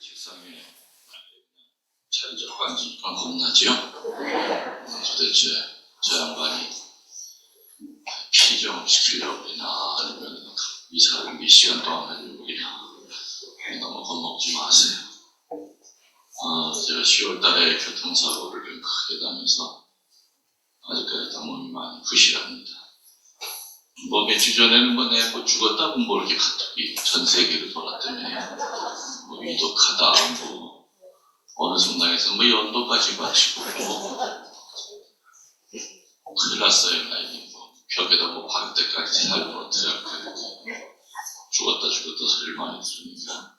책상에 자리 잡고 앉으니까 겁나지요? 도대체 저 양반이 피정을 시키려고 그러나 아니면 이사를 몇 시간 동안 하려고 그러나 너무 겁먹지 마세요. 제가 10월 달에 교통사고를 좀 크게 당해서 아직까지 몸이 많이 부실합니다. 며칠 전에는 내가 죽었다고 이렇게 카톡이 전 세계로 돌았더니 위독하다 어느 성당에서 연도까지 마치고 큰일 났어요. 나 이게 벽에다 박을 때까지 살고 어떻게 할 거야. 죽었다 소리를 많이 들으니까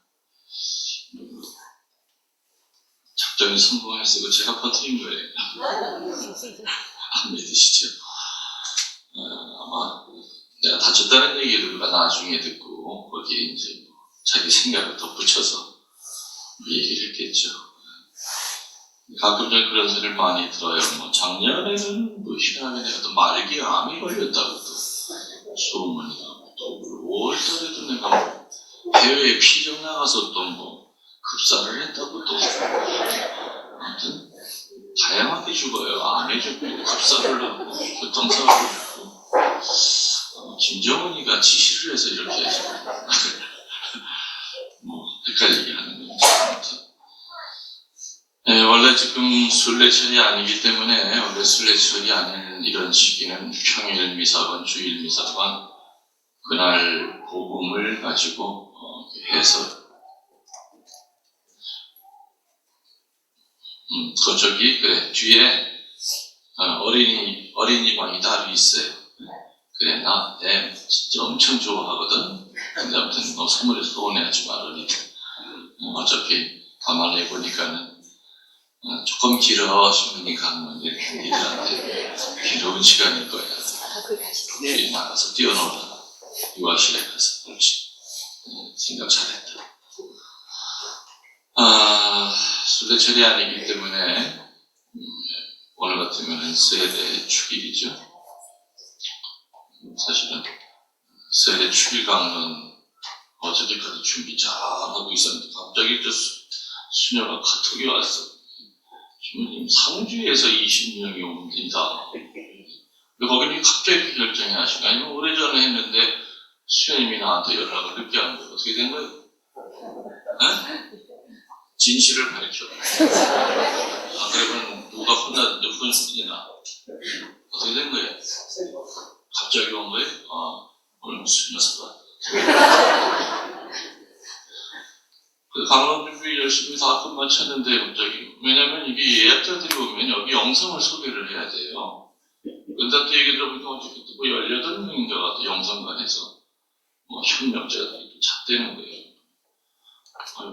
작전이 성공했어요. 제가 퍼뜨린 거예요. 안 믿으시죠? 아마 내가 다쳤다는 얘기를 누가 나중에 듣고 거기에 이제 자기 생각을 덧붙여서 얘기를 했겠죠. 가끔 전 그런 소리를 많이 들어요. 작년에는 희한하게 내가 또 말기 암이 걸렸다고 또 소문이 나고 또 5월달에도 내가 해외에 피정 나가서 또 급사를 했다고 또 아무튼 다양하게 죽어요. 암에 죽고 급사를 하고 교통사고를 했고 김정은이가 지시를 해서 이렇게 해서 헷갈리게 하는 거죠. 아무튼 원래 지금 순례철이 아니기 때문에 원래 순례철이 아닌 이런 시기는 평일 미사관, 주일 미사관 그날 복음을 가지고 해서 그래 뒤에 어린이 방이 따로 있어요. 그래 나 진짜 엄청 좋아하거든. 근데 아무튼 선물을 서운해하지 말으니 어차피 가만히 해보니까는 조금 길어 신문이 가면 이렇게 니들한테 길어운 시간일 거야. 뒤에 나가서 뛰어놀아. 유아실에 가서 그렇지. 생각 잘했다. 순례철이 아니기 때문에 오늘 같으면 세례 축일이죠. 사실은 세례 축일 강론 어저께까지 준비 잘하고 있었는데 갑자기 수녀가 카톡이 왔어. 주님 상주에서 20명이 옵니다. 거기는 갑자기 결정이 하시고 아니면 오래전에 했는데 수녀님이 나한테 연락을 늦게 한 거예요. 어떻게 된 거예요? 진실을 밝혀. 그러면 누가 혼났는데 혼수이나 어떻게 된 거예요? 갑자기 온 거예요? 오늘 무슨 녀석아? 강론 준비 열심히 다 끝마쳤는데 갑자기 왜냐면 이게 예약자들이 오면 여기 영성을 소개를 해야 돼요. 근데 또 얘기 들어보니까 어저께 또 18명인가가 또 영성관에서 협력자들이 또 잣대는 거예요.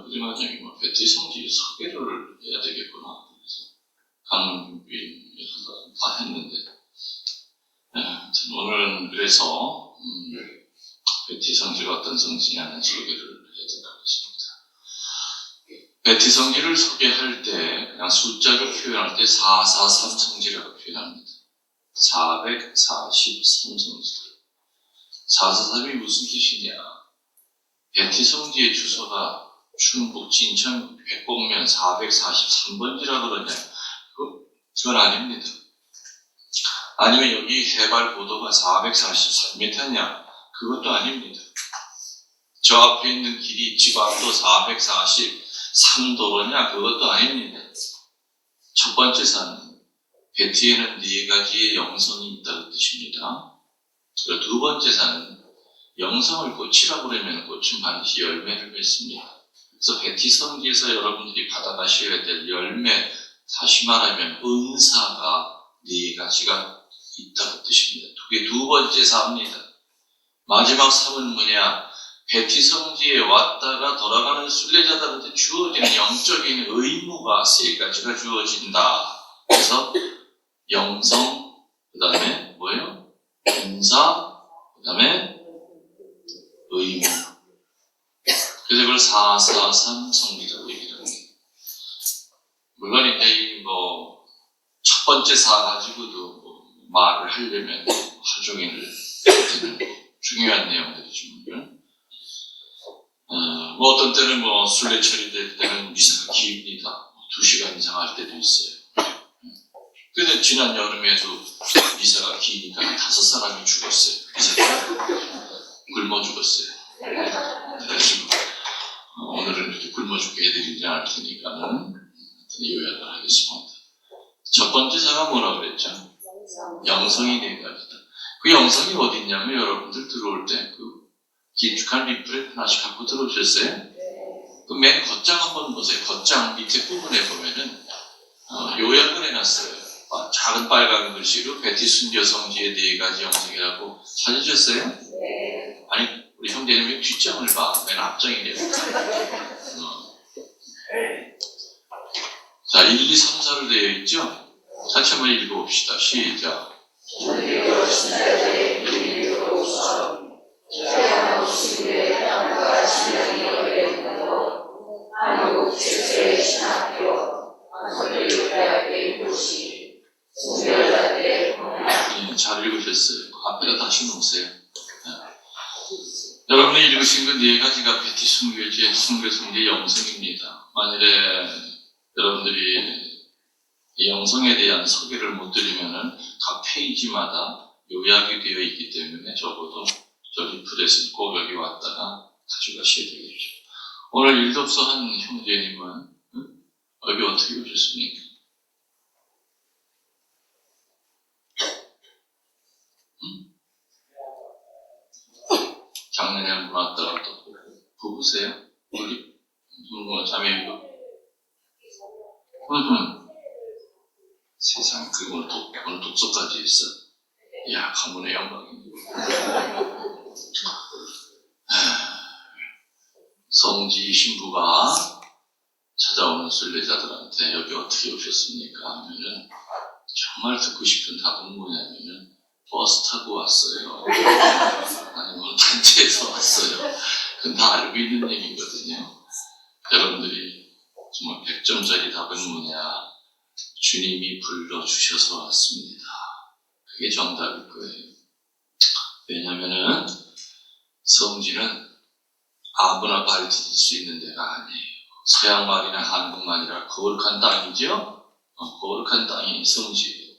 그동안 베티 성지 소개를 해야 되겠구나. 그래서 강론 준비 다 했는데 오늘은 그래서 베티 성지가 어떤 성지냐는 소개를 해야 될 것 같습니다. 베티 성지를 소개할 때 그냥 숫자로 표현할 때 443 성지라고 표현합니다. 443 성지. 443이 무슨 뜻이냐? 베티 성지의 주소가 충북 진천 백곡면 443번지라 그러냐? 그건 아닙니다. 아니면 여기 해발 고도가 443m냐? 그것도 아닙니다. 저 앞에 있는 길이 지방도 443도로냐? 그것도 아닙니다. 첫 번째 사는 베티에는 4가지의 영성이 있다는 뜻입니다. 그리고 두 번째 사는 영성을 꽃이라고 그러면 꽃은 반드시 열매를 맺습니다. 그래서 베티 성지에서 여러분들이 받아가셔야 될 열매, 다시 말하면 은사가 4가지가 있다는 뜻입니다. 그게 두 번째 사입니다. 마지막 사은 뭐냐? 베티 성지에 왔다가 돌아가는 순례자들한테 주어지는 영적인 의무가 3가지가 주어진다. 그래서 영성, 그 다음에 뭐예요? 은사, 그 다음에 의무. 그래서 그걸 443 성지라고 얘기를 합니다. 물론 이제 첫 번째 사 가지고도 말을 하려면 하루 종일 되는 중요한 내용들이지만 뭐 어떤 때는 뭐 순례 처리될 때는 미사가 깁니다. 2시간 이상 할 때도 있어요. 근데 지난 여름에도 미사가 기니까 5사람이 죽었어요. 미사가 굶어 죽었어요. 그래가지고 오늘은 이렇게 굶어 죽게 해드리지 않을 테니까는 요약을 하겠습니다. 첫 번째 제가 뭐라 그랬죠? 영성이 4가지다. 그 영성이 어디 있냐면 여러분들 들어올 때 그 길쭉한 리플렛 하나씩 갖고 들어오셨어요? 그 맨 겉장 한번 보세요. 겉장 밑에 부분에 보면은 요약을 해놨어요. 작은 빨간 글씨로 베티 순교 성지의 4가지 영성이라고 찾으셨어요? 아니 우리 형제는 왜 뒷장을 봐? 맨 앞장이래요. 자, 1, 2, 3, 4로 되어 있죠? 같이 한번 읽어봅시다. 시작. 잘 읽으셨어요. 앞에다 다시 놓으세요. 여러분이 읽으신 그 4가지가 베티 순교제, 순교성지의 영성입니다. 만일에 여러분들이 이 영성에 대한 소개를 못 드리면은 각 페이지마다 요약이 되어 있기 때문에 적어도 저 리플렛을 꼭 여기 왔다가 가져가셔야 되겠죠. 오늘 일독서 한 형제님은 여기 어떻게 오셨습니까? 작년에 한 분 왔다가 또 부부세요? 우리 자매이고? 세상, 오늘 독서까지 했어. 이야, 가문의 영광입니다. 성지 신부가 찾아오는 순례자들한테 여기 어떻게 오셨습니까? 하면은 정말 듣고 싶은 답은 뭐냐면은 버스 타고 왔어요. 아니면 단체에서 왔어요. 그건 다 알고 있는 얘기거든요. 여러분들이 정말 100점짜리 답은 뭐냐? 주님이 불러주셔서 왔습니다. 그게 정답일 거예요. 왜냐면은 성지는 아무나 발 디딜 수 있는 데가 아니에요. 서양말이나 한국말이라 거룩한 땅이죠? 거룩한 땅이 성지예요.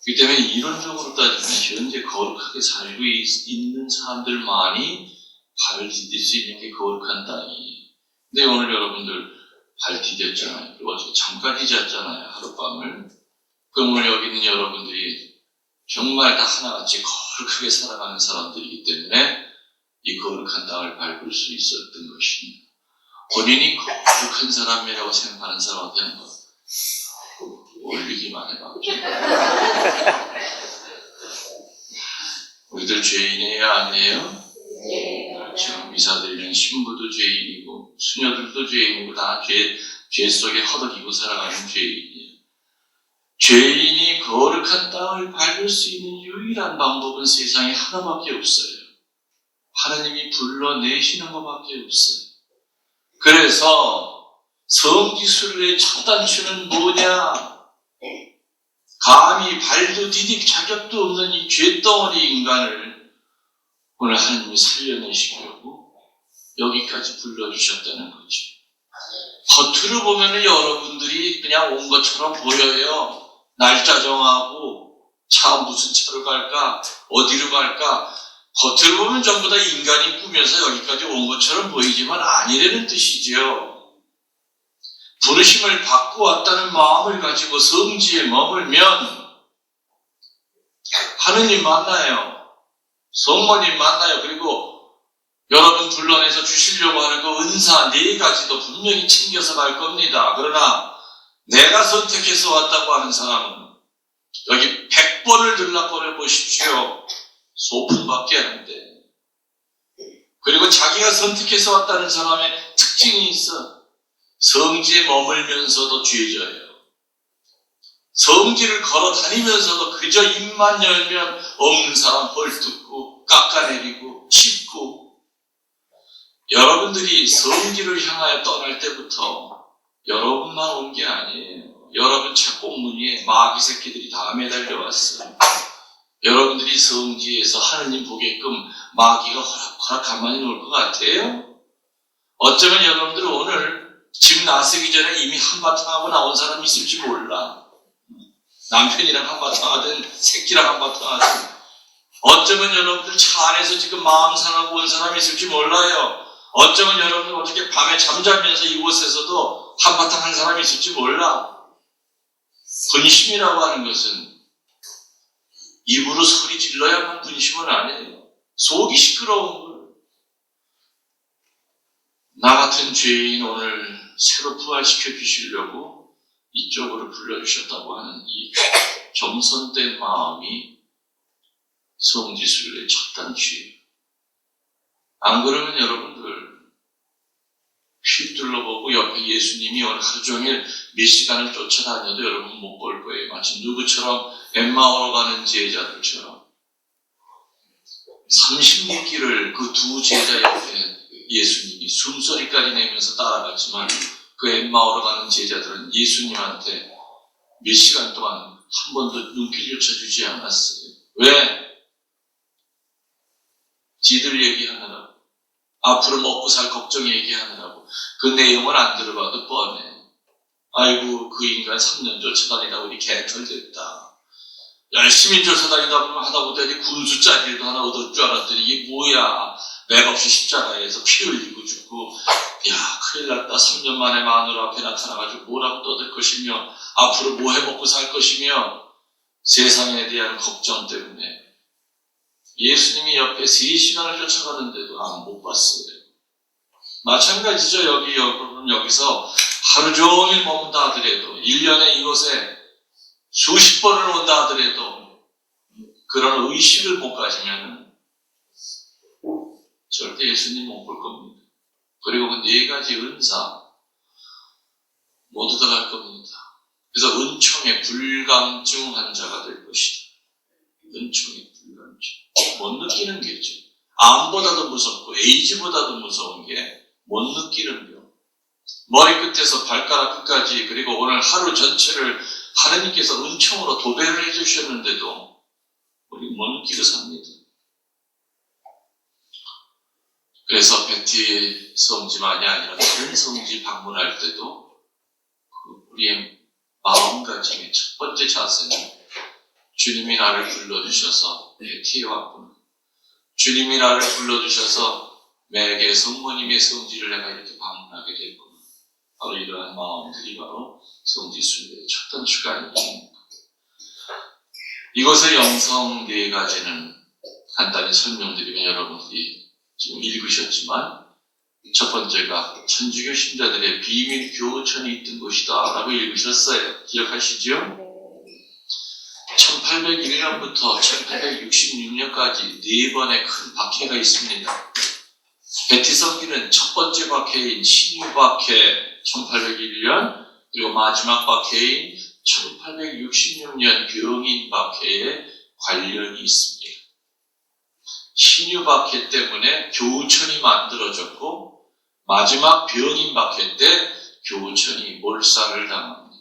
그렇기 때문에 이론적으로 따지면 현재 거룩하게 살고 있는 사람들만이 발을 디딜 수 있는 게 거룩한 땅이에요. 근데 오늘 여러분들 발 디뎠잖아요. 그리고 어제 잠까지 잤잖아요. 하룻밤을. 그럼 오늘 여기 있는 여러분들이 정말 다 하나같이 거룩하게 살아가는 사람들이기 때문에 이 거룩한 땅을 밟을 수 있었던 것입니다. 본인이 거룩한 사람이라고 생각하는 사람한테 한번 올리기만 해봐. 우리들 죄인이에요? 아니에요? 그렇죠. 미사 드리는 신부도 죄인이고 수녀들도 죄인이고 다 죄 속에 허덕이고 살아가는 죄인이에요. 죄인이 거룩한 땅을 밟을 수 있는 유일한 방법은 세상에 하나밖에 없어요. 하나님이 불러내시는 것밖에 없어요. 그래서 성지순례의 첫 단추는 뭐냐? 감히 발도 디딜 자격도 없는 이 죄덩어리 인간을 오늘 하나님이 살려내시려고 여기까지 불러주셨다는 거죠. 겉으로 보면 여러분들이 그냥 온 것처럼 보여요. 날짜 정하고 차 무슨 차로 갈까? 어디로 갈까? 겉으로 보면 전부 다 인간이 꾸며서 여기까지 온 것처럼 보이지만 아니라는 뜻이죠. 부르심을 받고 왔다는 마음을 가지고 성지에 머물면 하느님 만나요. 성모님 만나요. 그리고 여러분 불러내서 주시려고 하는 그 은사 4가지도 분명히 챙겨서 갈 겁니다. 그러나 내가 선택해서 왔다고 하는 사람은 여기 100번을 들락거려 보십시오. 소품밖에 안 돼. 그리고 자기가 선택해서 왔다는 사람의 특징이 있어. 성지에 머물면서도 죄져요. 성지를 걸어 다니면서도 그저 입만 열면 없는 사람 헐뜯고 깎아내리고 칩고. 여러분들이 성지를 향하여 떠날 때부터 여러분만 온 게 아니에요. 여러분 착공무늬에 마귀 새끼들이 다 매달려왔어요. 여러분들이 성지에서 하느님 보게끔 마귀가 허락 가만히 놓을 것 같아요? 어쩌면 여러분들 오늘 집 나서기 전에 이미 한바탕 하고 나온 사람이 있을지 몰라. 남편이랑 한바탕 하든 새끼랑 한바탕 하든. 어쩌면 여러분들 차 안에서 지금 마음 상하고 온 사람이 있을지 몰라요. 어쩌면 여러분들 어떻게 밤에 잠자면서 이곳에서도 한바탕 한 사람이 있을지 몰라. 분심이라고 하는 것은 입으로 소리 질러야만 분심은 아니에요. 속이 시끄러운 걸. 나 같은 죄인 오늘 새로 부활시켜 주시려고 이쪽으로 불러주셨다고 하는 이 겸손된 마음이 성지순례의 첫 단추예요. 안 그러면 여러분들 휘둘러보고 옆에 예수님이 오늘 하루 종일 몇 시간을 쫓아다녀도 여러분 못 볼 거예요. 마치 누구처럼 엠마오로 가는 제자들처럼 30리길을 그 두 제자 옆에 예수님이 숨소리까지 내면서 따라갔지만 그 엠마오로 가는 제자들은 예수님한테 몇 시간 동안 한 번도 눈길조차 주지 않았어요. 왜? 지들 얘기하느라고, 앞으로 먹고 살 걱정 얘기하느라고. 그 내용을 안 들어봐도 뻔해. 아이고 그 인간 3년 쫓아다니다 우리 개털됐다. 열심히 쫓아다니다 보면 하다 보더니 군수 짜리도 하나 얻을 줄 알았더니 이게 뭐야. 맥없이 십자가에서 피 흘리고 죽고, 야 큰일 났다. 3년 만에 마누라 앞에 나타나가지고 뭐라고 떠들 것이며 앞으로 뭐 해먹고 살 것이며 세상에 대한 걱정 때문에 예수님이 옆에 3시간을 쫓아가는데도 못 봤어요. 마찬가지죠. 여기서 하루 종일 머문다 하더라도 1년에 이곳에 수십 번을 온다 하더라도 그런 의식을 못 가지면 절대 예수님 못 볼 겁니다. 그리고 그 4가지 은사 모두 다 갈 겁니다. 그래서 은총의 불감증 환자가 될 것이다. 은총의 불감증. 못 느끼는 게죠. 암보다도 무섭고 에이즈보다도 무서운 게 못 느끼는 병. 머리끝에서 발가락 끝까지, 그리고 오늘 하루 전체를 하나님께서 은총으로 도배를 해주셨는데도 우리 못 느끼고 삽니다. 그래서 베티 성지만이 아니라 다른 성지 방문할 때도 우리의 마음가짐의 첫 번째 자세는 주님이 나를 불러주셔서 베티에 왔구나. 주님이 나를 불러주셔서 매개 성모님의 성지를 내가 이렇게 방문하게 됐구나. 바로 이러한 마음들이 바로 성지순례의 첫 단추가 아닙니까? 이것의 영성 4가지는 간단히 설명드리면 여러분들이 지금 읽으셨지만, 첫 번째가 천주교 신자들의 비밀 교천이 있던 곳이다 라고 읽으셨어요. 기억하시죠? 1801년부터 1866년까지 4번의 큰 박해가 있습니다. 베티 성기는 첫 번째 박해인 신유 박해 1801년, 그리고 마지막 박해인 1866년 병인 박해에 관련이 있습니다. 신유 박해 때문에 교우천이 만들어졌고, 마지막 병인 박해 때 교우천이 몰살을 당합니다.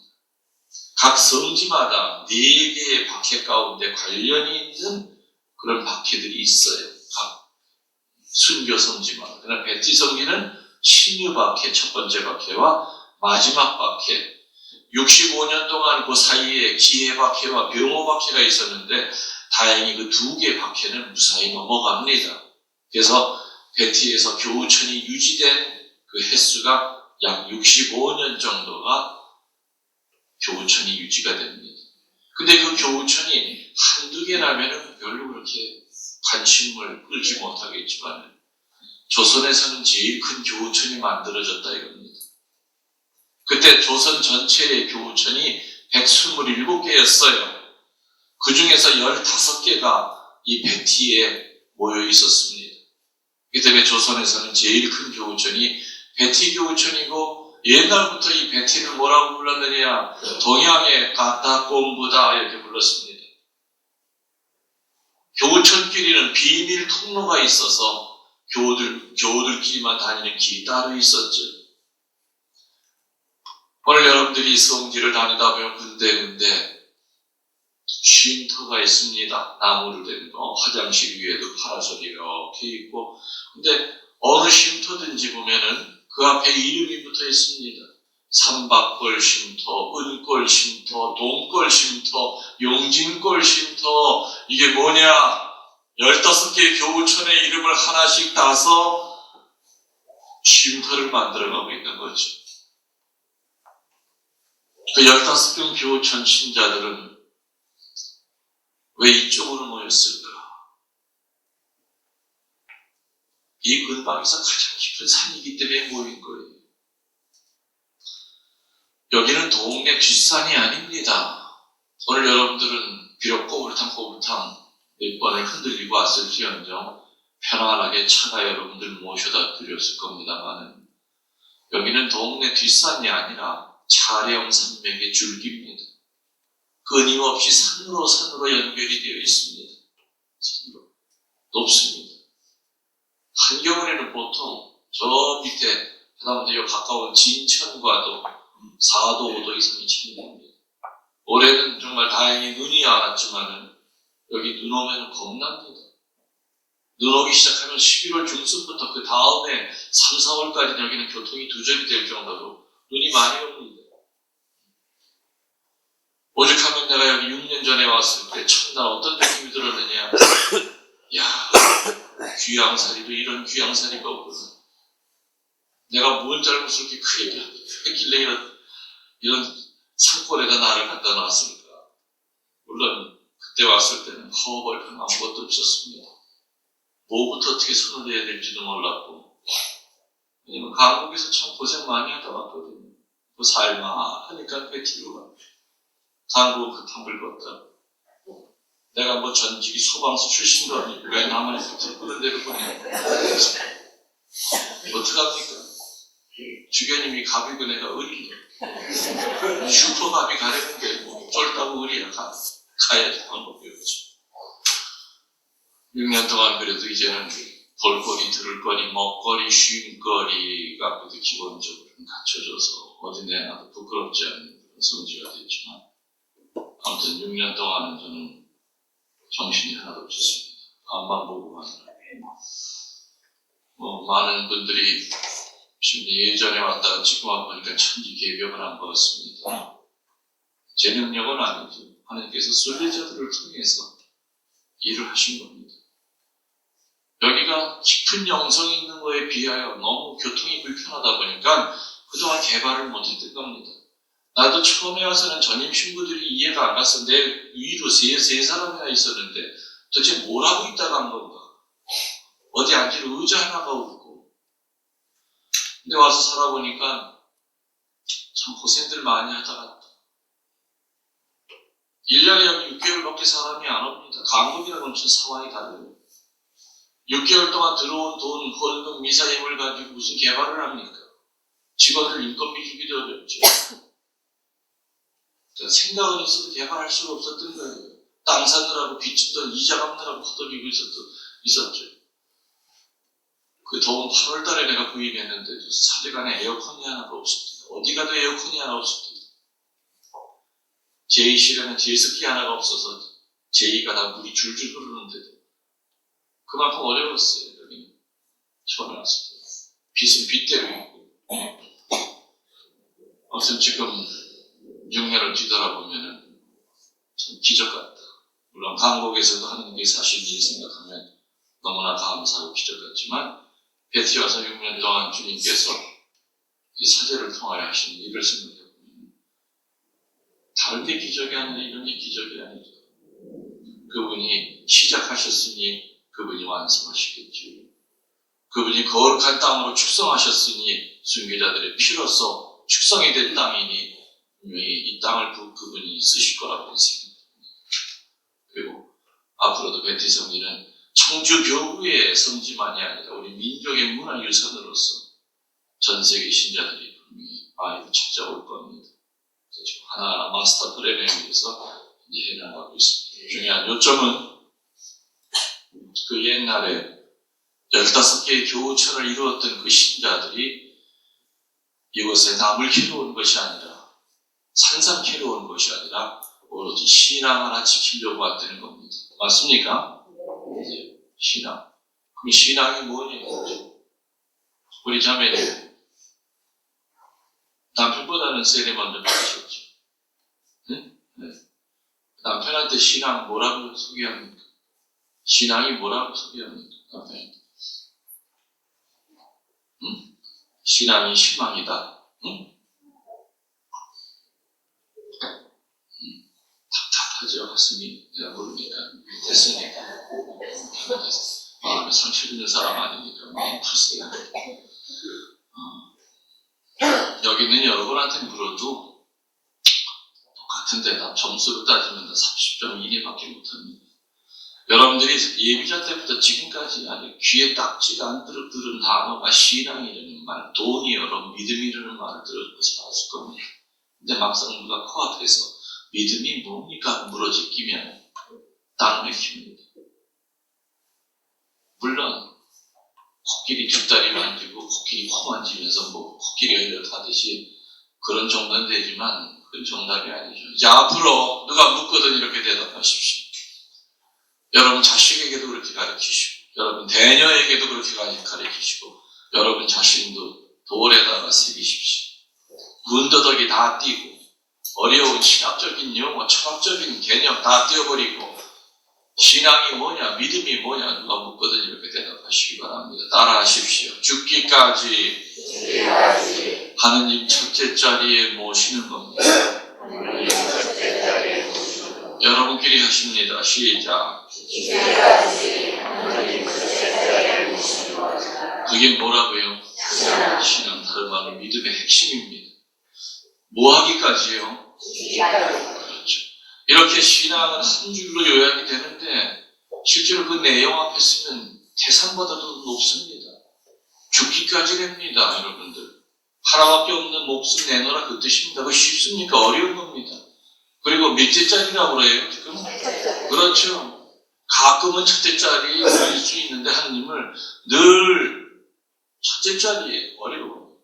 각 성지마다 4개의 박해 가운데 관련이 있는 그런 박해들이 있어요. 각 순교 성지마다. 그러나 베티 성기는 신유 박해 첫 번째 박해와 마지막 박해, 65년 동안 그 사이에 기해 박해와 병호 박해가 있었는데 다행히 그 2개의 박해는 무사히 넘어갑니다. 그래서 베티에서 교우천이 유지된 그 횟수가 약 65년 정도가 교우천이 유지가 됩니다. 근데 그 교우천이 한두 개라면 별로 그렇게 관심을 끌지 못하겠지만 조선에서는 제일 큰 교우천이 만들어졌다 이겁니다. 그때 조선 전체의 교우천이 127개였어요. 그 중에서 15개가 이 베티에 모여 있었습니다. 그 때문에 조선에서는 제일 큰 교우천이 베티 교우천이고, 옛날부터 이 베티를 뭐라고 불렀느냐, 동양의 가타공부다 이렇게 불렀습니다. 교우천끼리는 비밀 통로가 있어서 교우들끼리만 다니는 길이 따로 있었죠. 오늘 여러분들이 성지를 다니다 보면 군데군데 쉼터가 있습니다. 나무를 댄 거, 화장실 위에도 파라솔이 이렇게 있고, 근데 어느 쉼터든지 보면은 그 앞에 이름이 붙어 있습니다. 삼박골 쉼터, 은골 쉼터, 동골 쉼터, 용진골 쉼터. 이게 뭐냐? 15개의 교우촌의 이름을 하나씩 따서 쉼터를 만들어가고 있는 거죠. 그 15개 교우촌 신자들은 왜 이쪽으로 모였을까? 이 근방에서 가장 깊은 산이기 때문에 모인 거예요. 여기는 동네 뒷산이 아닙니다. 오늘 여러분들은 비록 꼬불탕 몇 번을 흔들리고 왔을지언정 편안하게 차가 여러분들 모셔다 드렸을 겁니다만, 여기는 동네 뒷산이 아니라 차례형 산맥의 줄기입니다. 끊임없이 산으로 연결이 되어 있습니다. 산으로. 높습니다. 한겨울에는 보통 저 밑에 여러분들 가까운 진천과도 4도, 5도 이상이 차이 납니다. 올해는 정말 다행히 눈이 안 왔지만은 여기 눈 오면 겁납니다. 눈 오기 시작하면 11월 중순부터 그 다음에 3, 4월까지 여기는 교통이 두절이 될 정도로 눈이 많이 옵니다. 오죽하면 내가 여기 6년 전에 왔을 때 첫날 어떤 느낌이 들었느냐. 야, 귀양사리도 이런 귀양사리가 없구나. 내가 뭔 잘못을 이렇게 크게 했길래 이런 산골에다 나를 갖다 놨을까. 물론 그때 왔을 때는 허벌판 아무것도 없었습니다. 뭐부터 어떻게 손을 대야 될지도 몰랐고, 왜냐면 강북에서 참 고생 많이 하다 왔거든요. 그 살마 하니까 배티로 가. 강북 그 탐을 걷다. 내가 뭐 전직이 소방서 출신도 아니고 왜 나만 이렇게 그런 데를 보내. 어떡합니까? 주변님이 갑이고 내가 을이네. 슈퍼갑이 가려는 게 뭐 쫄다고 을이야. 가야지 방법이 없죠. 6년 동안 그래도 이제는 볼거리, 들을거리, 먹거리, 쉼거리가 그래도 기본적으로 갖춰져서 어디 내놔도 부끄럽지 않은 그런 성지가 됐지만, 아무튼 6년 동안은 저는 정신이 하나도 없었습니다. 앞만 보고 가느라. 많은 분들이 지금 예전에 왔다가 지금 와보니까 천지개벽을 한 것 같습니다. 제 능력은 아니죠. 하나님께서 순례자들을 통해서 일을 하신 겁니다. 여기가 깊은 영성이 있는 거에 비하여 너무 교통이 불편하다 보니까 그동안 개발을 못했던 겁니다. 나도 처음에 와서는 전임 신부들이 이해가 안 갔어. 내 위로 세 사람이나 있었는데 도대체 뭘 하고 있다가 한 건가? 어디 앉을 의자 하나가 없고. 근데 와서 살아보니까 참 고생들 많이 하다 갔다. 1년에 여기 6개월밖에 사람이 안 옵니다. 강북이라는 무슨 상황이 다르요. 6개월 동안 들어온 돈, 헌금, 미사임을 가지고 무슨 개발을 합니까? 직원들 인건비 주기도 어렵죠. 그러니까 생각은 있어도 개발할 수가 없었던 거예요. 땅 사느라고 빚진 돈 이자 갚느라고 허덕이고 있었죠. 그 더운 8월 달에 내가 부임했는데도 사대간에 에어컨이 하나가 없었대요. 어디 가도 에어컨이 하나 없었대요. 제2실에는 제습기 하나가 없어서 제2가 다 물이 줄줄 흐르는데도 그만큼 어려웠어요. 여기 처음에 왔을 때. 빚은 빚대로 있고. 아무튼 지금 6년을 뒤돌아보면은 참 기적 같다. 물론 한국에서도 하나님께서 하신 일 생각하면 너무나 감사하고 기적 같지만, 베티 와서 6년 동안 주님께서 이 사제를 통하여 하신 일을 생각해보면 다른 게 기적이 아니라 이런 게 기적이 아니죠. 그분이 시작하셨으니 그분이 완성하시겠죠. 그분이 거룩한 땅으로 축성하셨으니 순교자들의 피로써 축성이 된 땅이니 분명히 이 땅을 그분이 쓰실 거라고 생각합니다. 그리고 앞으로도 베티 성지는 청주 교구의 성지만이 아니라 우리 민족의 문화유산으로서 전 세계 신자들이 분명히 많이 찾아올 겁니다. 지금 하나하나 마스터 플랜에 의해서 이제 해나가고 있습니다. 중요한 요점은 그 옛날에 15개의 교우천을 이루었던 그 신자들이 이곳에 남을 캐러 온 것이 아니라, 산삼 캐러 온 것이 아니라 오로지 신앙 하나 지키려고 왔다는 겁니다. 맞습니까? 신앙. 그럼 신앙이 뭐냐? 우리 자매들, 신앙이라는 세례 먼저 받으셨죠. 네? 네. 남편한테 신앙 뭐라고 소개합니까? 신앙이 뭐라고 소개합니까? 남편한테. 응? 신앙이 희망이다. 응? 답답하죠. 가슴이 내가 모르니까 됐으니까 마음에 상처 주는 사람 아니니까 마음 푸세요. 여기 있는 여러분한테 물어도 똑같은 대답, 점수로 따지면 30점 이내밖에 못합니다. 여러분들이 예비자 때부터 지금까지 아직 귀에 딱지가 안 들은 단어가 신앙이라는 말, 돈이여러 믿음이라는 말을 들어서 봤을 겁니다. 근데 막상 누가 코앞에서 믿음이 뭡니까? 물어제끼면 딱 맥힙니다. 물론 코끼리 뒷다리 만지고 코끼리 코 만지면서 뭐 코끼리가 이렇다듯이 그런 정도는 되지만 그건 정답이 아니죠. 이제 앞으로 누가 묻거든 이렇게 대답하십시오. 여러분 자식에게도 그렇게 가르치시고 여러분 대녀에게도 그렇게 가르치시고 여러분 자신도 돌에다가 새기십시오. 문더덕이 다 띄고 어려운 신학적인 용어, 철학적인 개념 다 띄워버리고 신앙이 뭐냐, 믿음이 뭐냐 누가 묻거든 이렇게 대답하시기 바랍니다. 따라하십시오. 죽기까지 하느님 첫째 자리에 모시는 겁니다. 여러분끼리 하십니다. 시작. 그게 뭐라고요? 신앙, 다른 말로 믿음의 핵심입니다. 뭐 하기까지요? 그렇죠. 이렇게 신앙은 한 줄로 요약이 되는데 실제로 그 내용 앞에 쓰면 태산보다도 높습니다. 죽기까지 됩니다. 여러분들. 하나밖에 없는 목숨 내놓으라 그 뜻입니다. 그거 쉽습니까? 어려운 겁니다. 그리고 몇째 짜리라고 그래요 지금? 그렇죠. 가끔은 첫째 짜리일 수 있는데 하느님을 늘 첫째 짜리에 어려워요.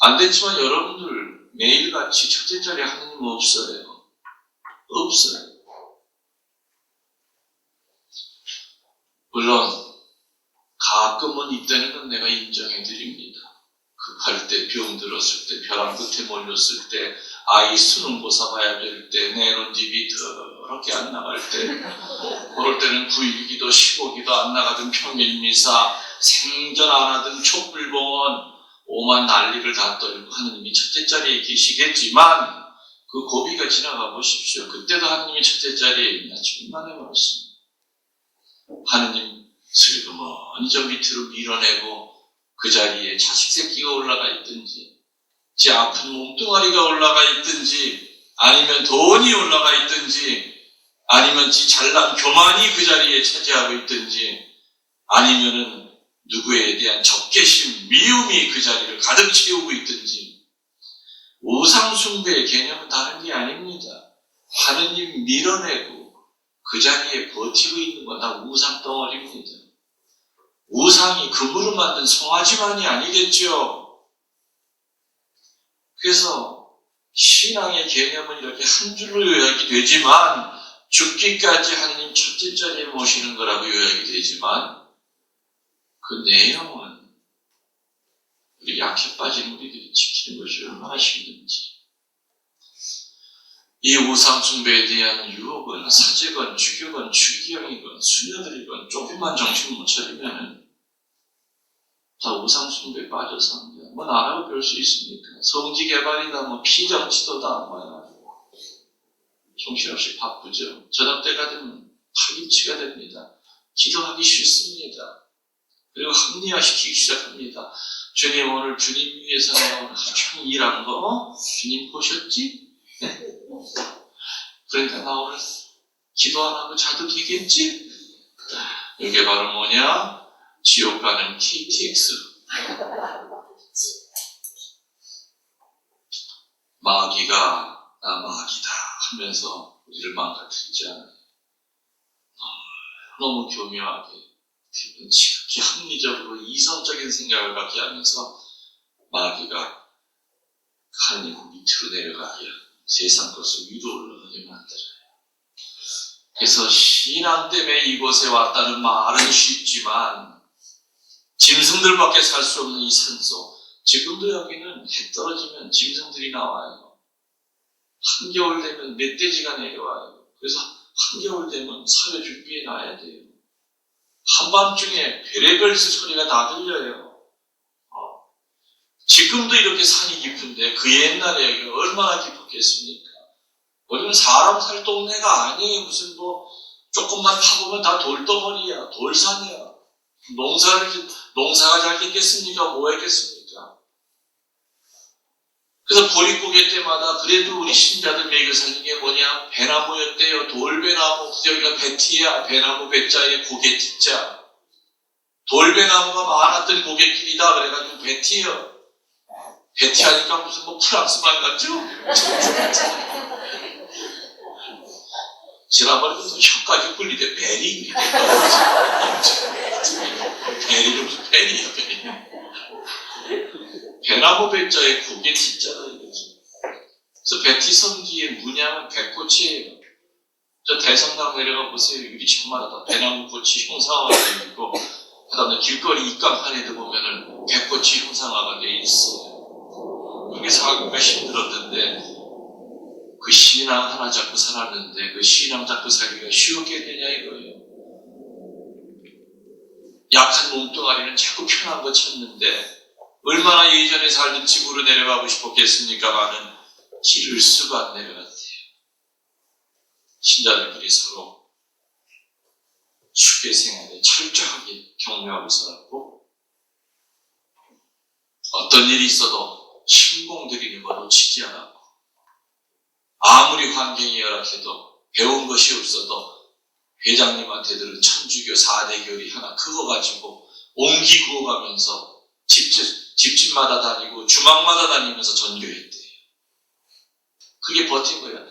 안 됐지만 여러분들 매일같이 첫째 짜리 하느님 없어요. 없어요. 물론 가끔은 있다는 건 내가 인정해 드립니다. 급할 때, 병 들었을 때, 벼랑 끝에 몰렸을 때, 아이 수능고사 봐야 될 때, 내놓은 집이 더럽게 안 나갈 때, 그럴 때는 9일기도 15기도 안 나가던 평일미사, 생전 안 하던 촛불봉원, 오만 난리를 다 떨고 하느님이 첫째 자리에 계시겠지만 그 고비가 지나가 보십시오. 그때도 하느님이 첫째 자리에 있나 천만의 말씀. 하느님 슬그머니 저 밑으로 밀어내고 그 자리에 자식 새끼가 올라가 있든지 지 아픈 몸뚱아리가 올라가 있든지 아니면 돈이 올라가 있든지 아니면 지 잘난 교만이 그 자리에 차지하고 있든지 아니면은 누구에 대한 적개심, 미움이 그 자리를 가득 채우고 있든지 우상숭배의 개념은 다른 게 아닙니다. 하느님 밀어내고 그 자리에 버티고 있는 건 다 우상덩어리입니다. 우상이 금으로 만든 송아지만이 아니겠죠. 그래서 신앙의 개념은 이렇게 한 줄로 요약이 되지만 죽기까지 하느님 첫째 자리에 모시는 거라고 요약이 되지만 그 내용은 우리 약해 빠진 우리들이 지키는 것이 얼마나 힘든지. 이 우상숭배에 대한 유혹은 사제건 주교건 추기형이건 수녀들이건 조금만 정신 못 차리면 다 우상숭배에 빠져서 합니다. 뭐 나라고 배울 수 있습니까? 성지개발이다 뭐 피정치도다 뭐 해가지고 정신없이 바쁘죠. 저녁 때가 되면 파김치가 됩니다. 기도하기 싫습니다. 그리고 합리화시키기 시작합니다. 주님 오늘 주님 위해서 내가 오늘 하루 종일 일한 거 주님 보셨지? 네? 그러니까 나 오늘 기도 안 하고 자도 되겠지? 이게 바로 뭐냐? 지옥 가는 KTX. 마귀가 나 마귀다 하면서 우리를 망가뜨리지 않아요. 너무 교묘하게 지극히 합리적으로 이성적인 생각을 갖게 하면서 마귀가 하느님 밑으로 내려가게 세상 것을 위로 올라가게 만들어요. 그래서 신앙 때문에 이곳에 왔다는 말은 쉽지만 짐승들밖에 살 수 없는 이 산속 지금도 여기는 해 떨어지면 짐승들이 나와요. 한겨울 되면 멧돼지가 내려와요. 그래서 한겨울 되면 사회 준비해 놔야 돼요. 한밤중에 별의별 소리가 다 들려요. 지금도 이렇게 산이 깊은데 그 옛날에 여기가 얼마나 깊었겠습니까? 우리는 사람 살 동네가 아니에요. 무슨 조금만 파보면 다 돌덩어리야, 돌산이야. 농사가 잘 됐겠습니까? 뭐 했겠습니까? 그래서 보릿고개 때마다 그래도 우리 신자들 먹여 살린 게 뭐냐? 배나무였대요. 돌배나무. 여기가 배티야. 배나무 배자에 고개 티자. 돌배나무가 많았던 고갯길이다. 그래가지고 배티요. 배티하니까 무슨 프랑스말 같죠? 지난번에도 혀까지 굴리대 베리. 베리는 무슨 베리야, 베리. 배나무 배자에 고개 티자다 이거지. 그래서 배티섬 뒤에 뭐냐면 백꽃이에요. 저 대성당 내려가 보세요. 유리천마다 배나무 꽃이 형상화가 있고, 그 다음에 길거리 입간판에도 보면은 백꽃이 형상화가 돼 있어요. 그게 사기가 힘들었는데, 그 신앙 하나 잡고 살았는데, 그 신앙 잡고 살기가 쉬웠겠느냐 이거예요. 약한 몸뚱아리는 자꾸 편한 거 찾는데, 얼마나 예전에 살던 집으로 내려가고 싶었겠습니까마는 길을 쓰고 안 내려갔대요. 신자들끼리 서로 수계 생활에 철저하게 격려하고 살았고, 어떤 일이 있어도 신공드리는 거 놓치지 않았고, 아무리 환경이 열악해도 배운 것이 없어도 회장님한테 들은 천주교 4대 교리 하나 그거 가지고 옹기 구워가면서 집집마다 다니고 주막마다 다니면서 전교했대요. 그게 버틴 거야.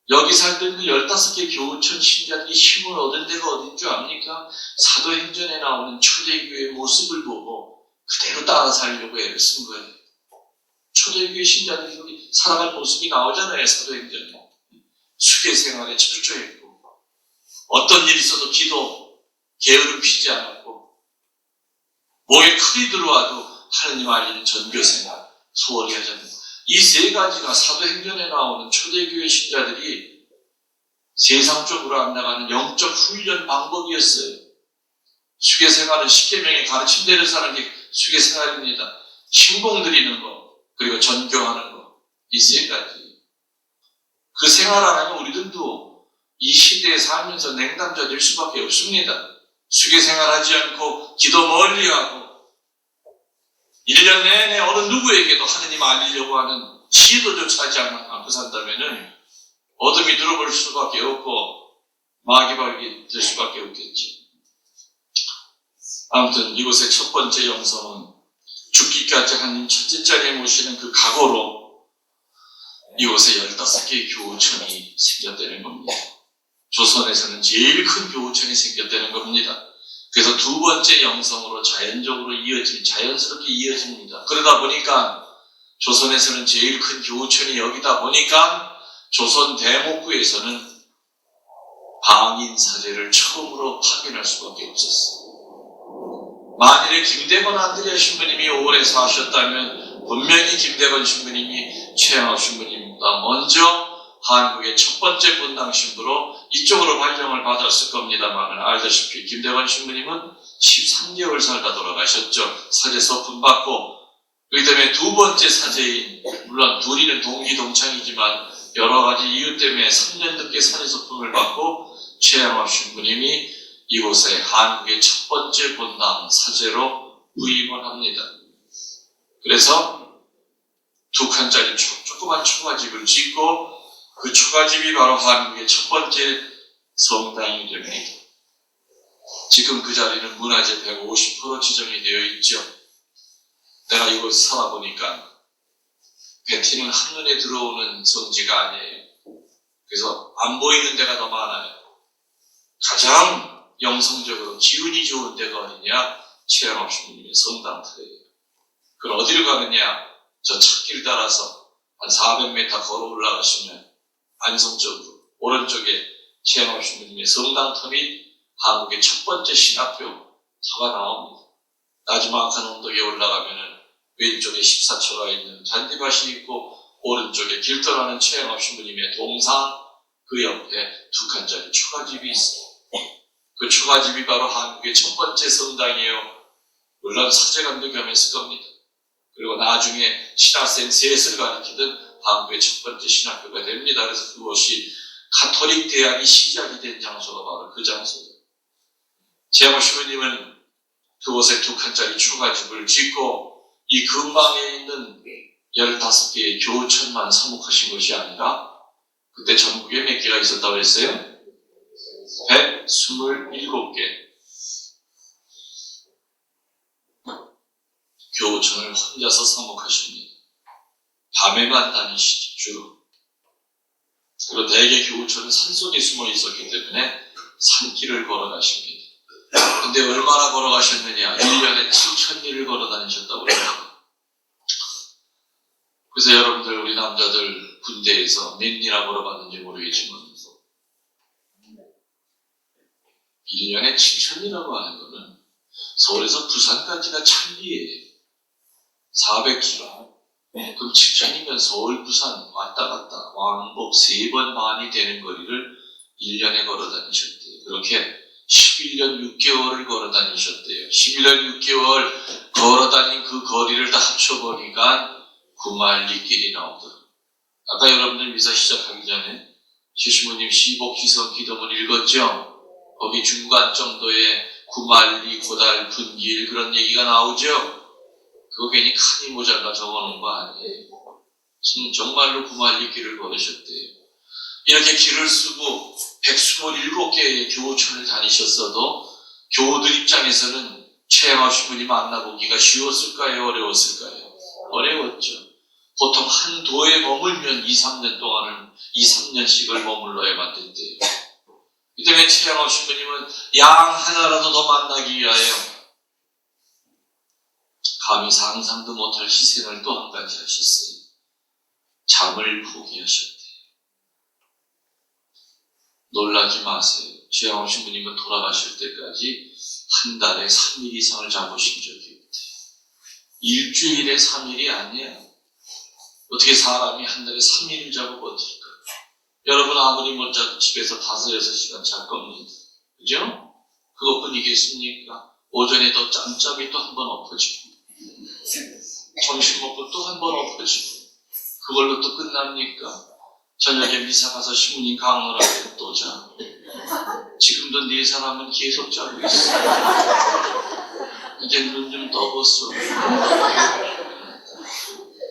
여기 살던 그 15개 교우천 신자들이 힘을 얻은 데가 어딘 줄 압니까? 사도행전에 나오는 초대교회의 모습을 보고 그대로 따라 살려고 애를 쓴 거예요. 초대교회 신자들이 여기 살아갈 모습이 나오잖아요. 사도행전에. 수계 생활에 철저했고, 어떤 일이 있어도 기도 게으름 피지 않았고, 목에 칼이 들어와도 하느님 알리는 전교생활 소홀히 하지 않는 이 세 가지가 사도행전에 나오는 초대교회 신자들이 세상적으로 안 나가는 영적 훈련 방법이었어요. 수계생활은 십계명의 가르침대로 사는 게 수계생활입니다. 신공 드리는 거, 그리고 전교하는 거, 이 세 가지. 그 생활 안 하면 우리들도 이 시대에 살면서 냉담자 될 수밖에 없습니다. 수계생활하지 않고 기도 멀리하고 1년 내내 어느 누구에게도 하느님 알리려고 하는 시도조차 하지 않고 산다면은 어둠이 들어볼 수밖에 없고 마귀발이 될 수밖에 없겠죠. 아무튼 이곳의 첫 번째 영성은 죽기까지 하나님 첫째 자리에 모시는 그 각오로 이곳에 15개의 교우천이 생겼다는 겁니다. 조선에서는 제일 큰 교우천이 생겼다는 겁니다. 그래서 두 번째 영성으로 자연스럽게 이어집니다. 그러다 보니까 조선에서는 제일 큰 교우천이 여기다 보니까 조선 대목구에서는 방인사제를 처음으로 파견할 수밖에 없었어요. 만일에 김대건 안드레아 신부님이 오래 사셨다면 분명히 김대건 신부님이 최양업 신부님보다 먼저 한국의 첫 번째 분당 신부로 이쪽으로 발령을 받았을 겁니다만 알다시피 김대건 신부님은 13개월 살다 돌아가셨죠. 사제 서품 받고, 그렇기 때문에 두 번째 사제인, 물론 둘이는 동기동창이지만 여러 가지 이유 때문에 3년 늦게 사제 서품을 받고 최양업 신부님이 이곳에 한국의 첫 번째 분당 사제로 부임을 합니다. 그래서 2칸짜리 조그만 초가집을 짓고 그 초가집이 바로 한국의 첫 번째 성당이 됩니다. 지금 그 자리는 문화재 150% 지정이 되어 있죠. 내가 이곳에 살아보니까 베티는 한눈에 들어오는 성지가 아니에요. 그래서 안 보이는 데가 더 많아요. 가장 영성적으로 기운이 좋은 데가 어디냐? 최양업 신부님의 성당터예요. 그걸 어디로 가느냐? 저 찻길 따라서 한 400m 걸어 올라가시면 안성적으로 오른쪽에 최양업 신부님의 성당터 및 한국의 첫 번째 신학교 터가 나옵니다. 나지막한 언덕에 올라가면은 왼쪽에 14처가 있는 잔디밭이 있고 오른쪽에 길떠나는 최양업 신부님의 동상 그 옆에 2칸짜리 초가집이 있어요. 그 초가집이 바로 한국의 첫 번째 성당이에요. 물론 사제관도 겸했을 겁니다. 그리고 나중에 신학생 셋을 가리키던 한국의 첫 번째 신학교가 됩니다. 그래서 그것이 가톨릭 대학이 시작이 된 장소가 바로 그 장소죠. 최양업 신부님은 그곳에 2칸짜리 초가집을 짓고 이 근방에 있는 15개의 교천만 사목하신 것이 아니라 그때 전국에 몇 개가 있었다고 했어요? 127개 교천을 혼자서 사목하십니다. 밤에만 다니시죠, 주로. 그리고 대개 교천은 산속에 숨어 있었기 때문에 산길을 걸어가십니다. 근데 얼마나 걸어가셨느냐? 1년에 7,000리를 걸어 다니셨다고 그래요. 그래서 여러분들, 우리 남자들 군대에서 몇 리나 걸어봤는지 모르겠지만 1년에 7,000리라고 하는 거는 서울에서 부산까지가 1,000리예요. 400km. 그럼 7,000이면 서울, 부산 왔다 갔다 왕복 3번 반이 되는 거리를 1년에 걸어 다니셨대요. 그렇게 11년 6개월을 걸어 다니셨대요. 11년 6개월 걸어 다닌 그 거리를 다 합쳐보니까 9만리 길이 나오더라고요. 아까 여러분들 미사 시작하기 전에 최신부님 시복기성 기도문 읽었죠? 거기 중간 정도에 9만리 고달픈 길 그런 얘기가 나오죠? 그거 괜히 칸이 모자라 적어놓은 거 아니에요. 지금 정말로 9만리 길을 걸으셨대요. 이렇게 길을 쓰고 127개의 교천을 다니셨어도 교우들 입장에서는 최양업 신부님 만나보기가 쉬웠을까요? 어려웠을까요? 어려웠죠. 보통 한 도에 머물면 2-3년 동안은 2-3년씩을 머물러야만 된대요. 이 때문에 최양업 신부님은 양 하나라도 더 만나기 위하여 감히 상상도 못할 희생을 또 한 가지 하셨어요. 잠을 포기하셨대요. 놀라지 마세요. 최양업 신부님은 돌아가실 때까지 한 달에 3일 이상을 잡으신 적이 없대요. 일주일에 3일이 아니에요. 어떻게 사람이 한 달에 3일을 자고 버틸까? 여러분 아무리 못 자도 집에서 5-6시간 잘 겁니다. 그죠? 그것뿐이겠습니까? 오전에도 짬짬이 또 한 번 엎어지고 점심 먹고 또 한 번 엎어지고 그걸로 또 끝납니까? 저녁에 미사 가서 신부님 강론을 하고 또 자. 지금도 4사람은 계속 자고 있어. 이제 눈 좀 떠봤어.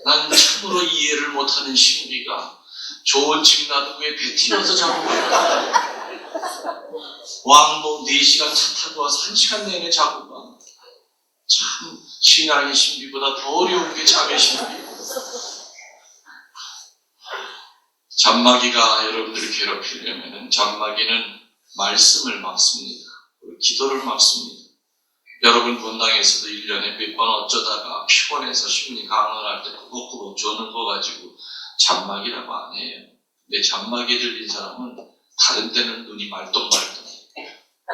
난 참으로 이해를 못하는 신비가 좋은 집 놔두고 왜 배 튀어서 자고 가. 왕복 4시간 차 타고 와서 1시간 내내 자고 가. 참 신앙의 신비보다 더 어려운 게 잠의 신비. 잠마귀가 여러분들을 괴롭히려면 잠마귀는 말씀을 막습니다. 기도를 막습니다. 여러분 본당에서도 1년에 몇 번 어쩌다가 피곤해서 신부님 강론할 때 꾸벅꾸벅 조는 거 가지고 잠마귀라고 안 해요. 근데 잠마귀 들린 사람은 다른 때는 눈이 말똥말똥.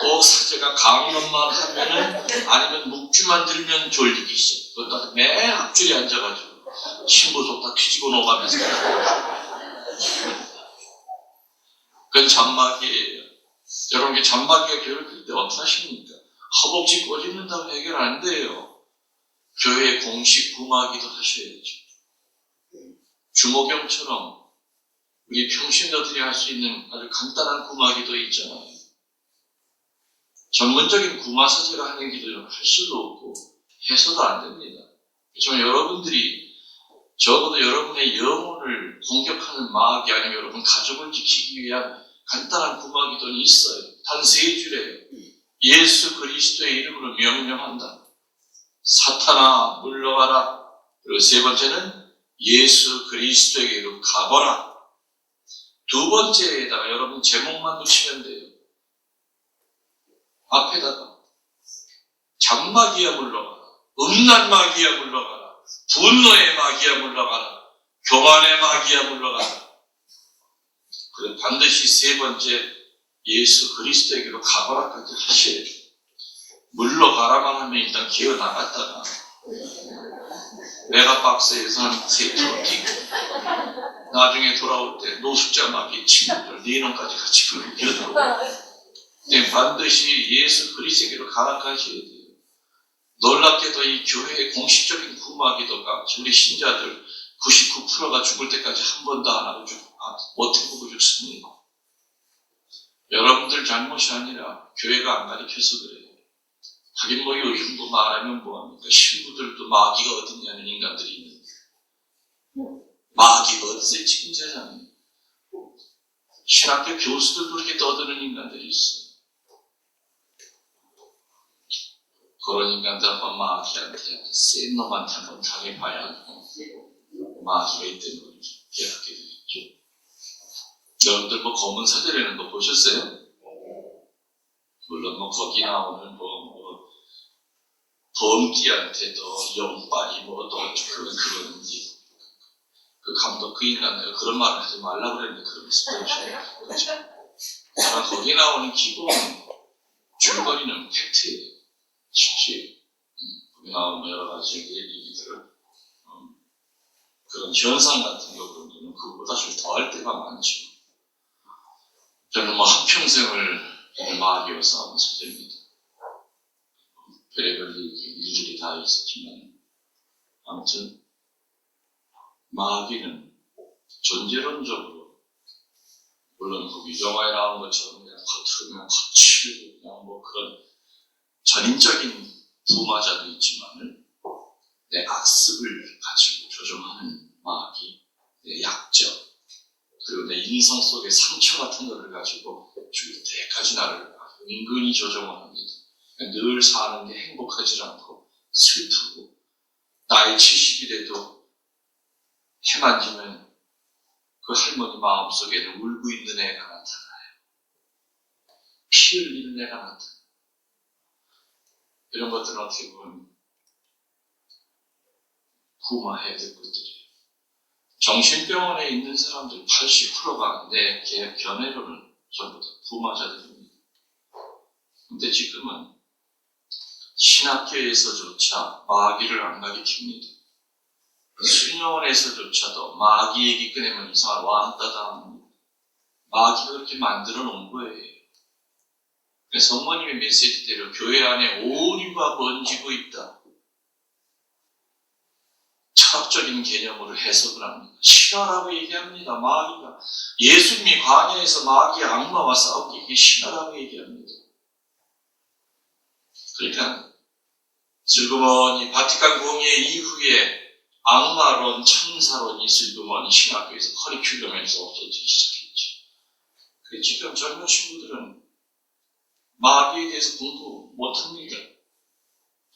또 사제가 강론만 하면은 아니면 묵주만 들면 졸리기 시작. 그것도 맨 앞줄에 앉아가지고 신부 속 다 뒤지고 넘어가면서 그건 잠마귀예요. 여러분 잠마귀가 괴롭힐 때 어떻게 하십니까? 허벅지 꼬집는다고 해결 안 돼요. 교회 공식 구마기도 하셔야죠. 주모경처럼 우리 평신도들이 할 수 있는 아주 간단한 구마기도 있잖아요. 전문적인 구마사제가 하는 기도를 할 수도 없고 해서도 안 됩니다. 그렇지만 여러분들이 적어도 여러분의 영혼을 공격하는 마귀 아니면 여러분 가족을 지키기 위한 간단한 구마기도는 있어요. 단 3줄이에요. 예수 그리스도의 이름으로 명령한다. 사탄아 물러가라. 그리고 3번째는 예수 그리스도의 이름으로 가거라. 2번째에다가 여러분 제목만 붙이면 돼요. 앞에다가 잠마귀야 물러가라. 음란 마귀야 물러가라. 분노의 마귀야 물러가라. 교만의 마귀야 물러가라. 그리고 반드시 3번째 예수 그리스도에게로 가거라까지 하셔야죠. 물러가라만 하면 일단 기어나갔다가 메가박스에서 한 3톤 뛰고 나중에 돌아올 때 노숙자 마귀 친구들 4명까지 같이 끌어들고 반드시 예수 그리스도께로 가락하셔야 돼요. 놀랍게도 이 교회의 공식적인 구마 기도가 우리 신자들 99%가 죽을 때까지 한 번도 안 하고 못 해보고 죽습니다. 여러분들 잘못이 아니라 교회가 안 가르쳐서 그래요. 하긴 뭐 요즘도 말하면 뭐합니까? 신부들도 마귀가 어딨냐는 인간들이 있는데 마귀가 어딨어요 지금 세상에. 신학교 교수들도 그렇게 떠드는 인간들이 있어요. 그런 인간들 한번 마귀한테 센 놈한테 한번 당해봐야 마귀가 있다는 걸 깨닫게 되겠죠. 여러분들 뭐 검은 사제라는 거 보셨어요? 물론 뭐 거기 나오는 범띠한테도 영빨이 그런지 그 감독 그 인간 내가 그런 말을 하지 말라고 그랬는데 그런 스포츠예요. 그렇죠? 그러나 거기 나오는 기본 줄거리는 팩트예요. 실제 거기 나오는 여러 가지 얘기들을 그런 현상 같은 경우는 그보다 좀 더할 때가 많죠. 저는 뭐 한평생을 마귀와 싸운 사제입니다. 별의별 일들이 다 있었지만 아무튼 마귀는 존재론적으로 물론 그 영화에 나온 것처럼 그냥 겉으로 그냥 거칠고 그냥 뭐 그런 전인적인 부마자도 있지만은 내 악습을 가지고 조종하는 마귀, 내 약점, 그리고 내 인성 속의 상처 같은 것을 가지고 죽을 때까지 나를 은근히 조종을 합니다. 늘 사는 게 행복하지 않고 슬프고 나이 70이 돼도 해만 지면 그 할머니 마음속에는 울고 있는 애가 나타나요. 피 흘리는 애가 나타나요. 이런 것들은 어떻게 보면 구마해야 될 것들이에요. 정신병원에 있는 사람들 80%가 내 견해로는 전부 다 구마자들입니다. 근데 지금은 신학교에서조차 마귀를 안 가르칩니다. 수련원에서조차도 마귀 얘기 꺼내면 이상한 왕따당합니다. 마귀가 그렇게 만들어 놓은 거예요. 성모님의 메시지대로 교회 안에 오류가 번지고 있다. 철학적인 개념으로 해석을 합니다. 신화라고 얘기합니다. 마귀가. 예수님이 광야에서 마귀의 악마와 싸우기 이게 신화라고 얘기합니다. 그러니까 슬그머니 바티칸 공예 이후에 악마론, 천사론이 슬그머니 신학교에서 커리큘럼에서 없어지기 시작했죠. 그래 지금 젊은 친구들은 마귀에 대해서 공부 못합니다.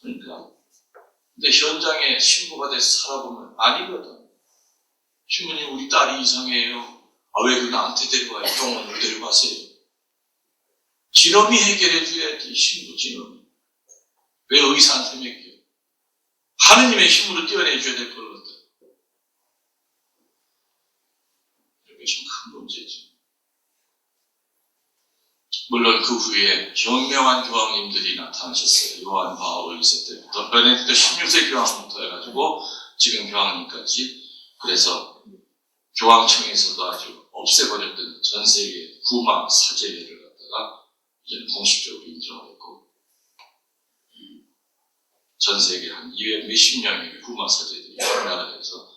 그러니까 근데 현장에 신부가 돼서 살아보면 아니거든. 신부님 우리 딸이 이상해요. 아 왜 그 나한테 데려와요? 병원으로 데려가세요. 진엄이 해결해 줘야지. 신부 진엄이. 왜 의사한테 맡겨? 하느님의 힘으로 떼어내줘야 될 걸 같아. 이게 참 큰 문제죠. 물론 그 후에 현명한 교황님들이 나타나셨어요. 요한 바울 2세 때부터 베네딕토 16세 교황부터 해가지고 지금 교황님까지. 그래서 교황청에서도 아주 없애버렸던 전 세계 구마 사제회를 갖다가 이제 공식적으로 인정했고 전 세계 한 200 몇십 명의 구마 사제들이 우리나라에서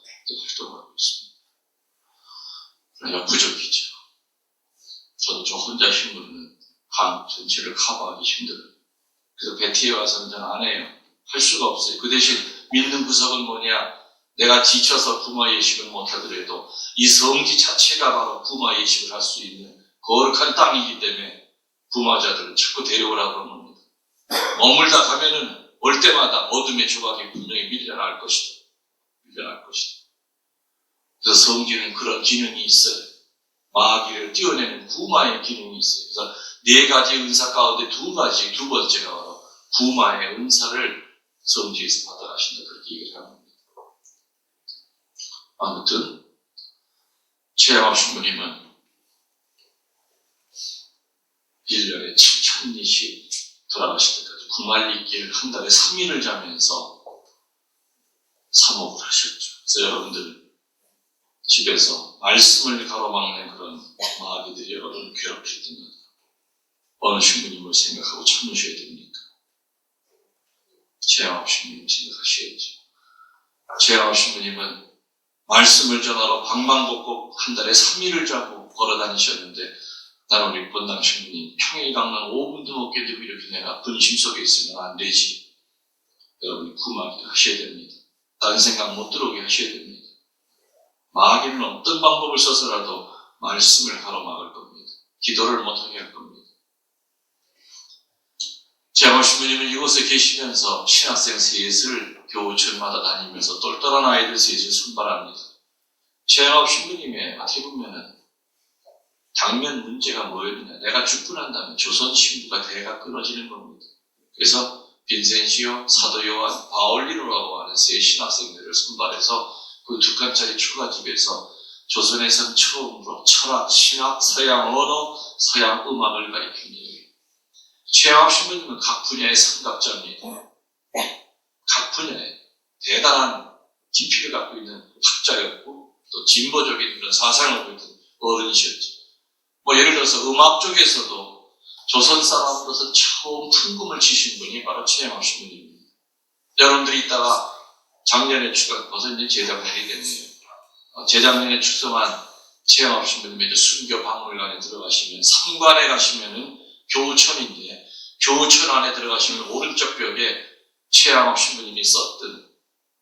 활동하고 있습니다. 그러나 부족이죠. 저도 저 혼자 힘으로는 강 전체를 커버하기 힘들어요. 그래서 베티에 와서는 저는 안 해요. 할 수가 없어요. 그 대신 믿는 구석은 뭐냐? 내가 지쳐서 구마 예식을 못하더라도 이 성지 자체가 바로 구마 예식을 할 수 있는 거룩한 땅이기 때문에 구마자들을 자꾸 데려오라고 합니다. 머물다 가면은 올 때마다 어둠의 조각이 분명히 밀려날 것이다. 밀려날 것이다. 그래서 성지는 그런 기능이 있어요. 마귀를 띄어내는 구마의 기능이 있어요. 그래서 4가지 은사 가운데 2가지, 두 번째가 바로 구마의 은사를 성지에서 받아가신다. 그렇게 얘기를 합니다. 아무튼 최양학 신부님은 1년에 7,000리씩 돌아가실 때까지 구말리길 한 달에 3일을 자면서 사목을 하셨죠. 그래서 여러분들 집에서 말씀을 가로막는 그런 마귀들이 여러분을 괴롭힐 때마다 어느 신부님을 생각하고 참으셔야 됩니까? 최양업 신부님 생각하셔야죠. 최양업 신부님은 말씀을 전하러 방방곡곡 한 달에 3일을 자고 걸어다니셨는데 나는 우리 본당 신부님 평일강론 5분도 못 견디고 이렇게 내가 분심 속에 있으면 안 되지. 여러분이 구마기도 하셔야 됩니다. 다른 생각 못 들어오게 하셔야 됩니다. 마귀는 어떤 방법을 써서라도 말씀을 가로막을 겁니다. 기도를 못하게 할 겁니다. 최양업 신부님은 이곳에 계시면서 신학생 셋을 교우촌마다 다니면서 똘똘한 아이들 셋을 선발합니다. 최양업 신부님의 어떻게 보면은 당면 문제가 뭐였느냐. 내가 죽고 난 다음에 조선 신부가 대가 끊어지는 겁니다. 그래서 빈센시오, 사도 요한, 바올리노라고 하는 세 신학생들을 선발해서 그 2칸짜리 초가집에서 조선에선 처음으로 철학, 신학, 서양 언어, 서양 음악을 가르친 일이에요. 최양업 신부님은 각 분야의 선각자입니다. 각 분야에 대단한 깊이를 갖고 있는 학자였고 또 진보적인 그런 사상을 갖고 있는 어른이셨죠. 예를 들어서 음악 쪽에서도 조선 사람으로서 처음 풍금을 치신 분이 바로 최양업 신부님입니다. 여러분들이 이따가 작년에 벌써 이제 재작년이 됐네요. 재작년에 출석한 최양업 신부님의 순교 박물관에 들어가시면 상관에 가시면은 교우촌인데 교우촌 안에 들어가시면 오른쪽 벽에 최양업 신부님이 썼던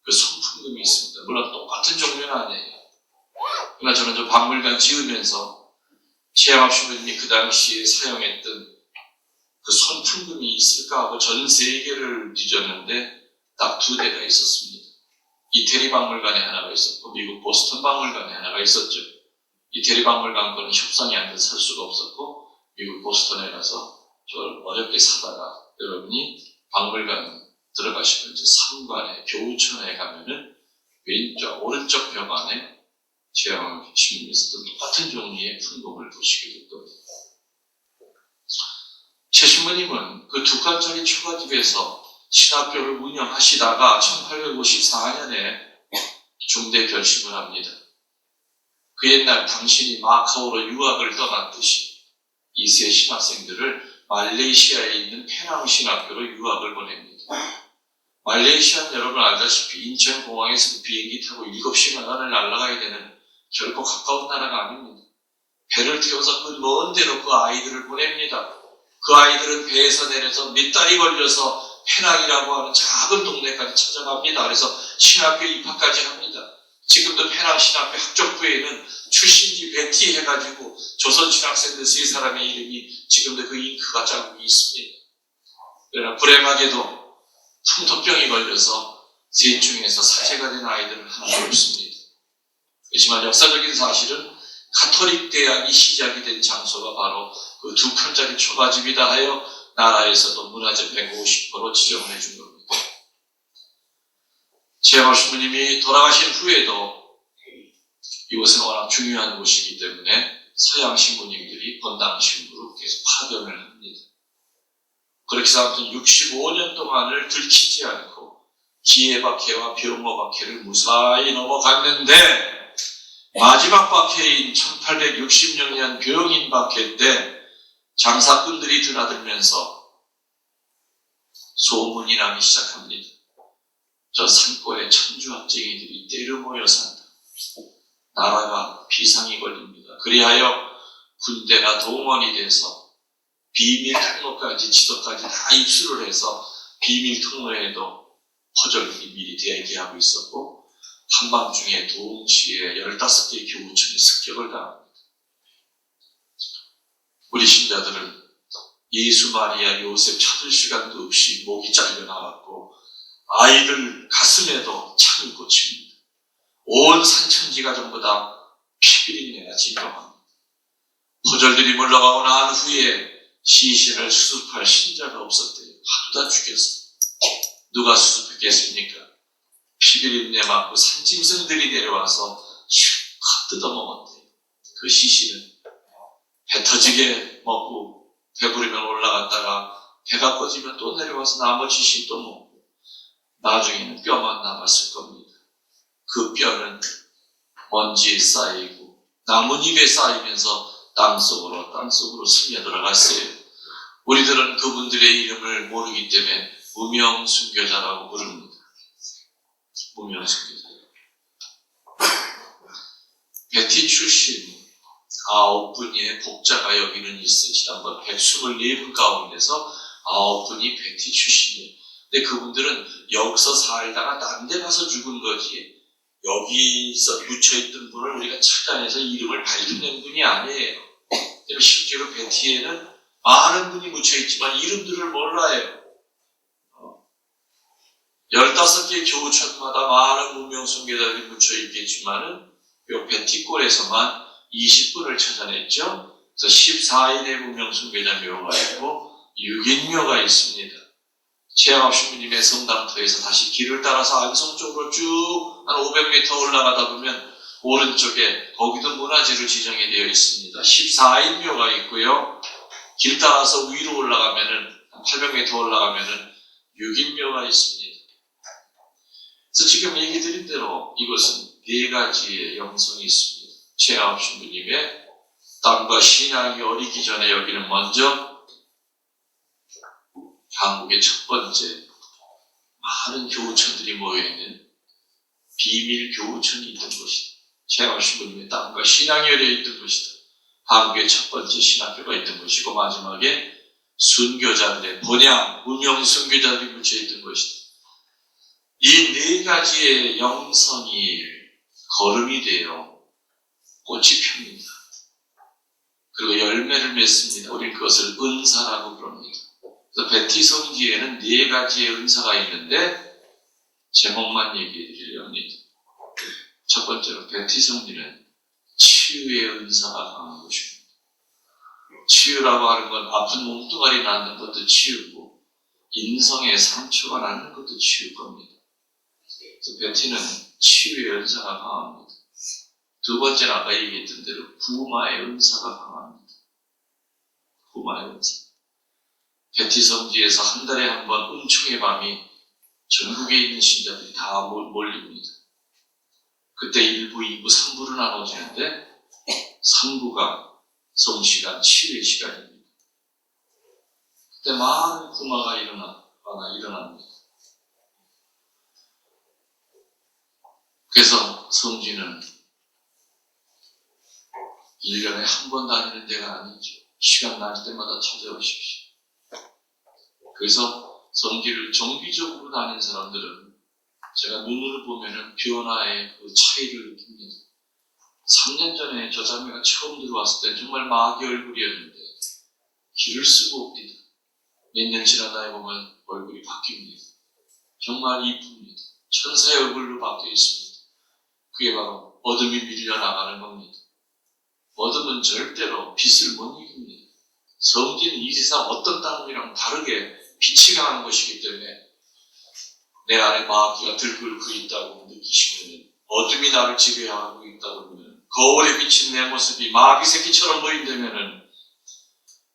그 손풍금이 있습니다. 물론 똑같은 종류는 아니에요. 그러나 저는 저 박물관 지으면서 최양업 신부님이 그 당시에 사용했던 그 손풍금이 있을까 하고 전 세계를 뒤졌는데 딱 2대가 있었습니다. 이태리 박물관에 하나가 있었고 미국 보스턴 박물관에 하나가 있었죠. 이태리 박물관 거는 협상이 안 돼서 살 수가 없었고 미국 보스턴에 가서 저를 어렵게 사다가 여러분이 박물관 들어가시면 이제 상관에 교우촌에 가면은 왼쪽 오른쪽 벽 안에 최양업 신부님이 썼던 똑같은 종류의 풍금을 보시게 될 겁니다. 최 신부님은 그 2칸짜리 초가집에서 신학교를 운영하시다가 1854년에 중대 결심을 합니다. 그 옛날 당신이 마카오로 유학을 떠났듯이 이 세 신학생들을 말레이시아에 있는 페낭 신학교로 유학을 보냅니다. 말레이시아는 여러분 알다시피 인천공항에서 비행기 타고 7시간을 날아가야 되는 결코 가까운 나라가 아닙니다. 배를 태워서 그 먼 데로 그 아이들을 보냅니다. 그 아이들은 배에서 내려서 몇 달이 걸려서 페낭이라고 하는 작은 동네까지 찾아갑니다. 그래서 신학교에 입학까지 합니다. 지금도 페낭 신학교 학족부에는 출신지 베티 해가지고 조선 신학생들 3사람의 이름이 지금도 그 잉크가 자국이 있습니다. 그러나 불행하게도 풍토병이 걸려서 셋 중에서 사제가 된 아이들은 하나도 없습니다. 그렇지만 역사적인 사실은 가톨릭 대학이 시작이 된 장소가 바로 그 2칸짜리 초가집이다 하여 나라에서도 문화재 150%로 지정을 해준 겁니다. 최양업 신부님이 돌아가신 후에도 이곳은 워낙 중요한 곳이기 때문에 서양 신부님들이 본당 신부로 계속 파견을 합니다. 그렇게 해서 아무튼 65년 동안을 들키지 않고 기해박해와 병호박해를 무사히 넘어갔는데 마지막 박해인 1866년 병인 박해 때 장사꾼들이 드나들면서 소문이 나기 시작합니다. 저 산골에 천주학쟁이들이 때려 모여 산다. 나라가 비상이 걸립니다. 그리하여 군대가 동원이 돼서 비밀 통로까지 지도까지 다 입수를 해서 비밀 통로에도 포졸들이 미리 대기하고 있었고 한밤중에 동시에 15개의 교우촌이 습격을 당합니다. 우리 신자들은 예수, 마리아, 요셉 찾을 시간도 없이 목이 잘려나갔고 아이들 가슴에도 창이 꽂힙니다. 온 산천지가 전부 다 피비린내가 진동합니다. 포졸들이 물러가고 난 후에 시신을 수습할 신자가 없었대요. 하도 다 죽였어. 누가 수습했겠습니까? 피비린내 맡고 산짐승들이 내려와서 실컷 뜯어먹었대요. 그 시신은 배 터지게 먹고 배부르면 올라갔다가 배가 꺼지면 또 내려와서 나머지 시신 또 먹고 나중에는 뼈만 남았을 겁니다. 그 뼈는 먼지에 쌓이고 나뭇잎에 쌓이면서 땅속으로 스며 들어갔어요. 우리들은 그분들의 이름을 모르기 때문에 무명순교자라고 부릅니다. 무명순교자. 베티 출신 9분의 복자가 여기는 있어요. 지난번 124분 가운데서 9분이 베티 출신이에요. 근데 그분들은 여기서 살다가 딴 데 가서 죽은 거지, 여기서 묻혀있던 분을 우리가 찾아내서 이름을 밝혀낸 분이 아니에요. 실제로 베티에는 많은 분이 묻혀있지만 이름들을 몰라요. 15개 교우촌마다 많은 무명순교자들이 묻혀있겠지만은 요 베티골에서만 20분을 찾아냈죠. 그래서 14인의 무명순교자 묘가 있고 6인묘가 있습니다. 최양합신부님의 성당터에서 다시 길을 따라서 안성 쪽으로 쭉 한 500m 올라가다 보면 오른쪽에 거기도 문화재로 지정이 되어 있습니다. 14인묘가 있고요. 길 따라서 위로 올라가면은 800m 올라가면은 6인묘가 있습니다. 그래서 지금 얘기 드린 대로 이것은 4가지의 영성이 있습니다. 최양합신부님의 땅과 신앙이 어리기 전에 여기는 먼저 한국의 첫 번째 많은 교우촌들이 모여있는 비밀 교우촌이 있던 것이다. 최양합신부님의 땅과 신앙이 어려있던 것이다. 한국의 첫 번째 신학교가 있던 것이고 마지막에 순교자들의 본향, 무명 순교자들이 묻혀있던 것이다. 이 4가지의 영성이 거름이 되어 꽃이 핍니다. 그리고 열매를 맺습니다. 우리는 그것을 은사라고 부릅니다. 그래서 베티 성지에는 4가지의 은사가 있는데 제목만 얘기해 드리려 합니다. 첫 번째로 베티 성지는 치유의 은사가 강한 것입니다. 치유라고 하는 건 아픈 몸뚱아리 낫는 것도 치유고 인성의 상처가 낫는 것도 치유일 겁니다. 그래서 베티는 치유의 은사가 강합니다. 두 번째는 아까 얘기했던 대로 구마의 은사가 강합니다. 구마의 은사. 베티 성지에서 한 달에 한 번 은총의 밤이 전국에 있는 신자들이 다 몰립니다. 그때 1부, 2부, 3부로 나눠지는데 3부가 성시간, 치유의 시간입니다. 그때 많은 구마가 일어납니다. 그래서 성지는 1년에 한 번 다니는 데가 아니죠. 시간 날 때마다 찾아오십시오. 그래서 성지를 정기적으로 다니는 사람들은 제가 눈으로 보면은 변화의 그 차이를 느낍니다. 3년 전에 저 자매가 처음 들어왔을 때 정말 마귀 얼굴이었는데 길을 쓰고 옵니다. 몇 년 지나다 보면 얼굴이 바뀝니다. 정말 이쁩니다. 천사의 얼굴로 바뀌어 있습니다. 그게 바로 어둠이 밀려나가는 겁니다. 어둠은 절대로 빛을 못 이깁니다. 성지는 이 세상 어떤 땅이랑 다르게 빛이 강한 것이기 때문에 내 안에 마귀가 들끓고 있다고 느끼시면, 어둠이 나를 지배하고 있다고 보면, 거울에 비친 내 모습이 마귀 새끼처럼 보인다면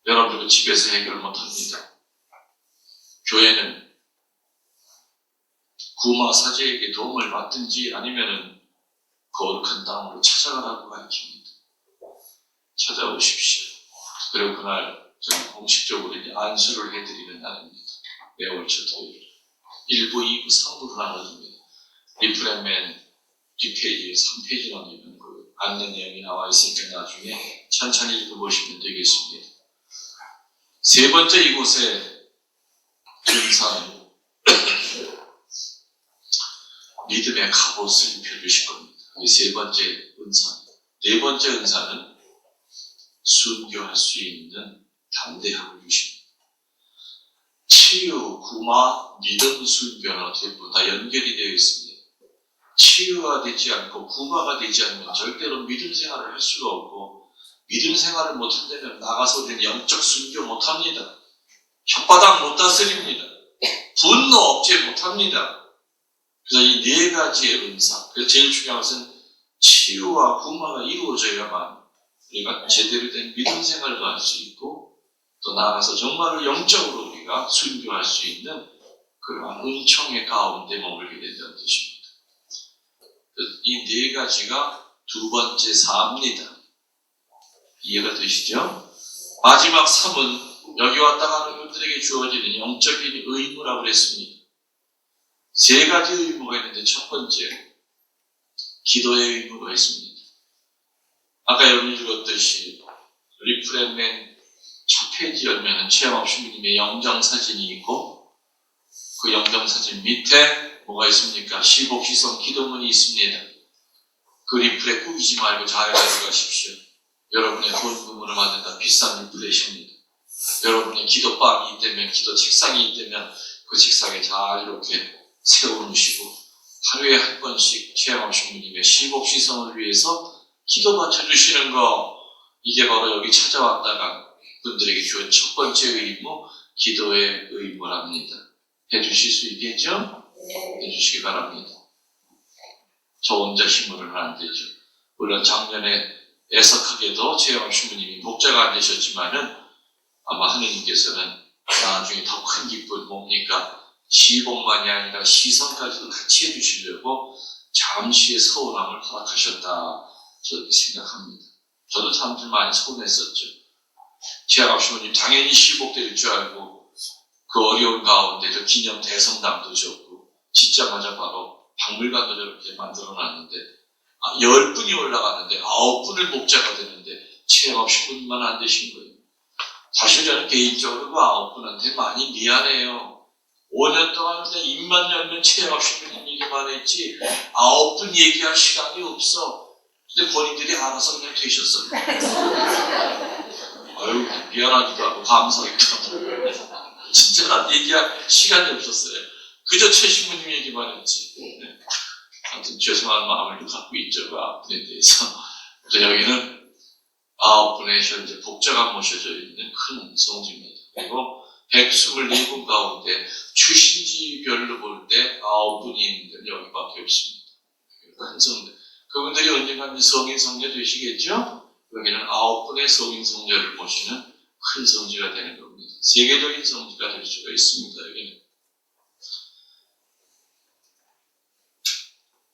여러분들 집에서 해결 못합니다. 교회는 구마 사제에게 도움을 받든지 아니면은 거룩한 땅으로 찾아가라고 가르칩니다. 찾아오십시오. 그리고 그날 저는 공식적으로 이제 안수를 해드리는 날입니다. 매월 첫 토요일. 1부, 2부, 3부로 나눠집니다. 리프레맨 뒷페이지에 3페이지 나오면 그 안내 내용이 나와 있으니까 나중에 천천히 읽어보시면 되겠습니다. 세 번째 이곳에 은사는 믿음의 갑옷을 입혀주실 겁니다. 이 세 번째 은사입니다. 네 번째 은사는 순교할 수 있는 담대함을 주십니다. 치유, 구마, 믿음, 순교는 어떻게 보면 다 연결이 되어 있습니다. 치유가 되지 않고 구마가 되지 않으면 절대로 믿음 생활을 할 수가 없고, 믿음 생활을 못한다면 나가서 우리는 영적 순교 못합니다. 혓바닥 못 다스립니다. 분노 억제 못합니다. 그래서 이 4가지의 은사, 그래서 제일 중요한 것은 치유와 구마가 이루어져야만 우리가 제대로 된 믿음 생활도 할 수 있고, 또 나아가서 정말로 영적으로 우리가 순교할 수 있는 그러한 은총의 가운데 머물게 된다는 뜻입니다. 이 네 가지가 두 번째 사입니다. 이해가 되시죠? 마지막 3은 여기 왔다 가는 분들에게 주어지는 영적인 의무라고 그랬습니다. 세 가지 의무가 있는데 첫 번째, 기도의 의무가 있습니다. 아까 여러분이 읽었듯이 리프레맨 첫 페이지 열면 최영업 주님의 영정사진이 있고 그 영정사진 밑에 뭐가 있습니까? 시복시성 기도문이 있습니다. 그 리프레 꾸기지 말고 잘 가져가십시오. 여러분의 돈금으로 만든다 비싼 리프레십니다. 여러분의 기도방이 있다면, 기도 책상이 있다면 그 책상에 잘 이렇게 세워놓으시고 하루에 한 번씩 최영업 주님의 시복시성을 위해서 기도 바쳐주시는 거, 이게 바로 여기 찾아왔다가 분들에게 주은 첫 번째 의무, 기도의 의무랍니다. 해주실 수 있겠죠? 해주시기 바랍니다. 저 혼자 힘으로는 안 되죠. 물론 작년에 애석하게도 최영업 신부님이 목자가 안 되셨지만은 아마 하느님께서는 나중에 더 큰 기쁨 뭡니까? 시복만이 아니라 시선까지도 같이 해주시려고 잠시의 서운함을 허락하셨다. 저렇게 생각합니다. 저도 참 많이 서운했었죠. 최영업 신부님 당연히 시복될 줄 알고 그 어려운 가운데 저 기념 대성당도 졌고 짓자마자 바로 박물관도 저렇게 만들어놨는데 10분이 올라가는데 9분을 목자가 되는데 최영업 신부님만 안 되신 거예요. 사실 저는 개인적으로 그 9분한테 많이 미안해요. 5년 동안 그냥 입만 열면 최영업 신부님 얘기만 했지 9분 얘기할 시간이 없어. 근데 본인들이 알아서 그냥 되셨어요. 아유, 미안하기도 하고 감사하기도 하고 진짜 난 얘기할 시간이 없었어요. 그저 최 신부님 얘기만 했지. 네. 아무튼 죄송한 마음을 갖고 있죠. 그 9분에 대해서. 그래서 여기는 9분의 현재 복자가 모셔져 있는 큰 성지입니다. 그리고 124분 가운데 출신지별로 볼 때 9분이 있는 여기밖에 없습니다. 큰 성대. 그분들이 언젠가 성인 성녀 되시겠죠? 여기는 9분의 성인 성녀를 모시는 큰 성지가 되는 겁니다. 세계적인 성지가 될 수가 있습니다. 여기는.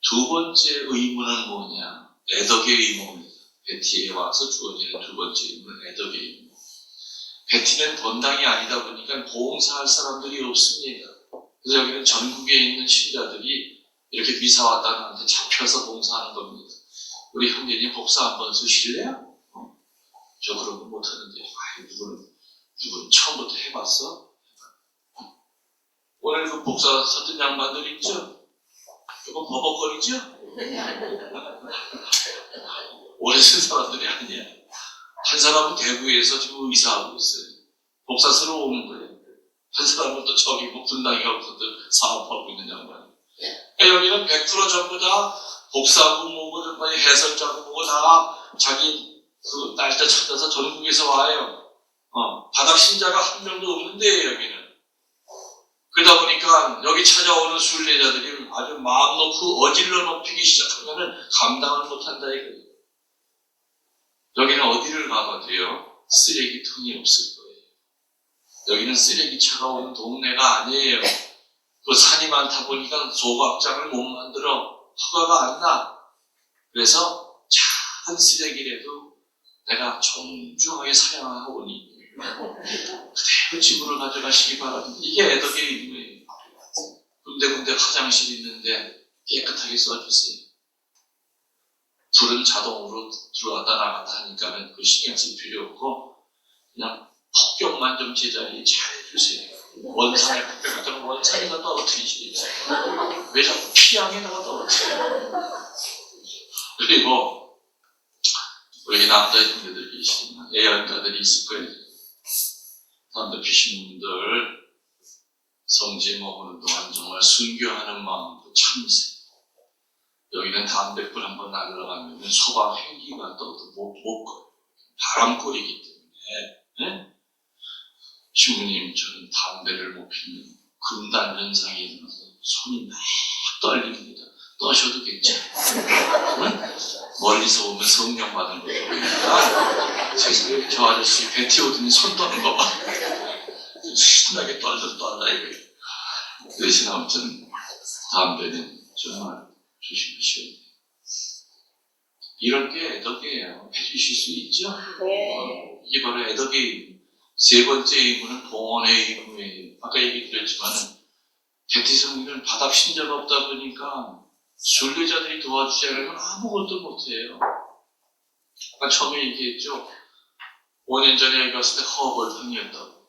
두 번째 의무는 뭐냐? 애덕의 의무입니다. 베티에 와서 주어지는 두 번째 의무는 애덕의 의무. 베티는 본당이 아니다 보니까 봉사할 사람들이 없습니다. 그래서 여기는 전국에 있는 신자들이 이렇게 미사 왔다 나한테 잡혀서 봉사하는 겁니다. 우리 형제님 복사 한번 쓰실래요? 저 그런 거 못하는데 누구는 처음부터 해봤어? 오늘 그 복사 썼던 양반들 있죠? 조금 버벅거리죠? 오래 쓴 사람들이 아니야. 한 사람은 대구에서 지금 의사하고 있어요. 복사 쓰러 오는 거예요. 한 사람은 또 저기 뭐 분당에 가서 사업하고 있는 양반이에요. 여기는 100% 전부 다 복사하고 뭐고 해설자고 뭐고 다 자기 그 날짜 찾아서 전국에서 와요. 바닥 신자가 한 명도 없는데 여기는. 그러다 보니까 여기 찾아오는 순례자들이 아주 마음 놓고 어질러 높이기 시작하면은 감당을 못한다 이거예요. 여기는 어디를 가봐도요 쓰레기통이 없을 거예요. 여기는 쓰레기차가 오는 동네가 아니에요. 그 산이 많다 보니까 소각장을 못 만들어. 허가가 안 나. 그래서 작은 쓰레기라도 내가 정중하게 사양하오니 그대로 집으로 가져가시기 바랍니다. 이게 애덕의 의무예요. 군데군데 화장실 있는데 깨끗하게 써주세요. 불은 자동으로 들어왔다 나갔다 하니까는 그 신경 쓸 필요 없고 그냥 폭격만 좀 제자리에 잘 해주세요. 원상에 폭격 같은 원상에다 떨어뜨리시겠지. 왜 자꾸 피양에다가 떨어뜨려요? 그리고 우리 남자 형제들 계시지만 애연가들이 있을 거예요. 담배 피시는 분들 성지에 머무는 동안 정말 순교하는 마음으로 참으세요. 여기는 담배불 한번 날라가면 소방 헬기가 떠도 못 꺼요. 바람골이기 때문에. 네? 신부님, 저는 담배를 못 피면 금단 현상이 일어나서 손이 막 떨립니다. 떠셔도 괜찮아요. 네? 멀리서 오면 성령 받은 거죠. 세상에 저 아저씨 베티 오더니 손 떠는 거 봐. 신나게 떨다 이거예요. 대신 아무튼 담배는 정말 조심하셔야 돼요. 이런 게 애덕이에요. 해주실 수 있죠? 네. 이게 바로 애덕의 의무. 세 번째 의무는 봉헌의 의무예요. 아까 얘기 드렸지만 베티 성리는 바닥 신자가 없다 보니까 순례자들이 도와주지 않으면 아무것도 못해요. 아까 처음에 얘기했죠. 5년 전에 여기 갔을 때 허벌탕이었다고.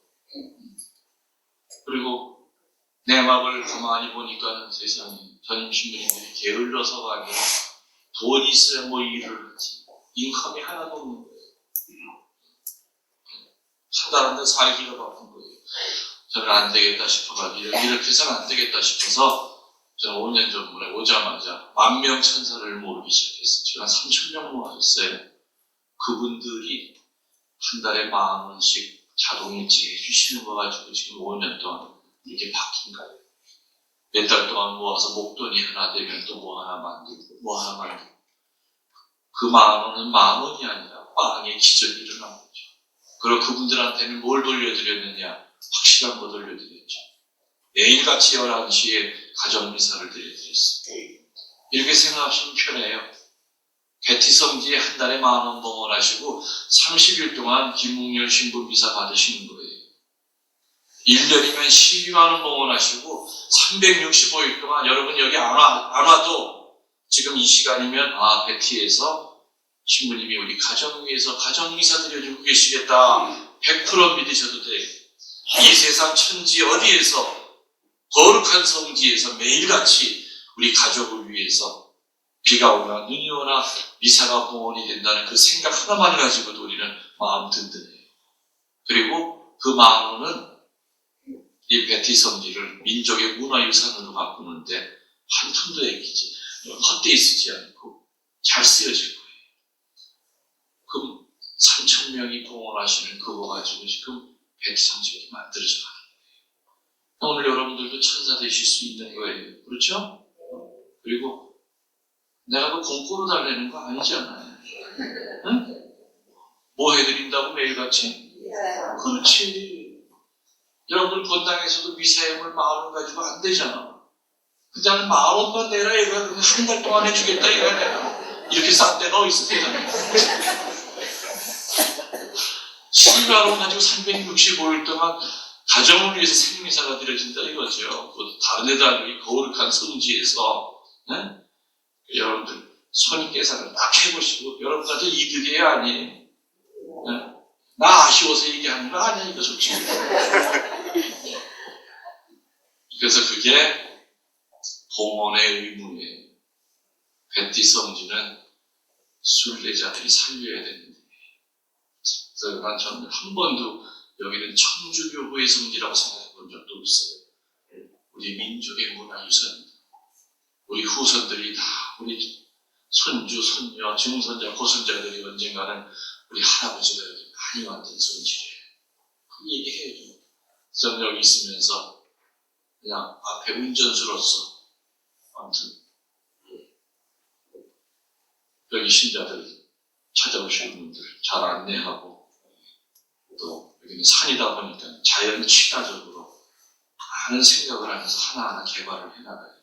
그리고 내막을 가만히 보니까는 세상에 전임 신부님들이 게을러서가 아니라 돈이 있어야 뭐 일을 하지. 인컴이 하나도 없는 거예요. 한 달 한 달 살기가 바쁜 거예요. 저는 안 되겠다 싶어가지고 이렇게 해서는 안 되겠다 싶어서 저는 5년 전에 오자마자 10,000명 천사를 모으기 시작했어요. 지금 한 3,000명 모았어요. 그분들이 한 달에 10,000원씩 자동일치 해주시는 거 가지고 지금 5년 동안 이렇게 바뀐 거예요. 몇 달 동안 모아서 목돈이 하나 되면 또 뭐 하나 만들고 뭐 하나 만들고 그 10,000원은 10,000원이 아니라 빵의 기적이 일어난 거죠. 그리고 그분들한테는 뭘 돌려드렸느냐? 확실한 거 돌려드렸죠. 매일같이 11시에 가정미사를 드려드렸어요. 이렇게 생각하시면 편해요. 베티 성지에 한 달에 10,000원 봉헌하시고 30일 동안 김웅열 신부 미사 받으시는 거예요. 1년이면 120,000원 봉헌하시고 365일 동안 여러분 여기 안 와도 지금 이 시간이면 베티에서 신부님이 우리 가정 위해서 가정미사 드려주고 계시겠다. 100% 믿으셔도 돼요. 이 세상 천지 어디에서 거룩한 성지에서 매일같이 우리 가족을 위해서 비가 오나 눈이 오나 미사가 봉헌이 된다는 그 생각 하나만 가지고도 우리는 마음 든든해요. 그리고 그 마음은 이 베티 성지를 민족의 문화유산으로 바꾸는데 한 푼도 아끼지 헛되이 쓰지 않고 잘 쓰여질 거예요. 그럼 3,000명이 봉헌하시는 그거 가지고 지금 베티 성지가 만들어져 가는 거예요. 오늘 여러분들도 천사 되실 수 있는 거예요. 그렇죠? 그리고 내가 그 공짜로 달래는 거 아니잖아요. 응? 뭐 해드린다고 매일같이? 그렇지. 여러분들 본당에서도 미사임을 10,000원 가지고 안 되잖아. 그냥 10,000원만 내라 이거 한 달 동안 해주겠다 이거 내가. 이렇게 싼 데가 어딨어 세상에. 12,000원 가지고 365일 동안 가정을 위해서 생미사가 드려진다 이거죠. 또 다른 데도 아니고 거룩한 성지에서 네? 여러분들 손익 계산을 딱 해보시고 여러분한테 이득이에요 아니에요? 네? 나 아쉬워서 얘기하는 거 아니야 이거 솔직히. 그래서 그게 봉헌의 의무예요. 베티 성지는 순례자들이 살려야 되는데 그래서 저는 한 번도 여기는 천주교구의 성지라고 생각해 본 적도 없어요. 우리 민족의 문화유산입니다. 우리 후손들이 다 우리 손주, 손녀, 증손자, 고손자들이 언젠가는 우리 할아버지가 여기 많이 만든 성지래요. 그 얘기해요. 저는 여기 있으면서 그냥 앞에 운전수로서 아무튼 여기 신자들 찾아오시는 분들 잘 안내하고 또 여기는 산이다 보니까 자연 친화적으로 많은 생각을 하면서 하나하나 개발을 해나가요.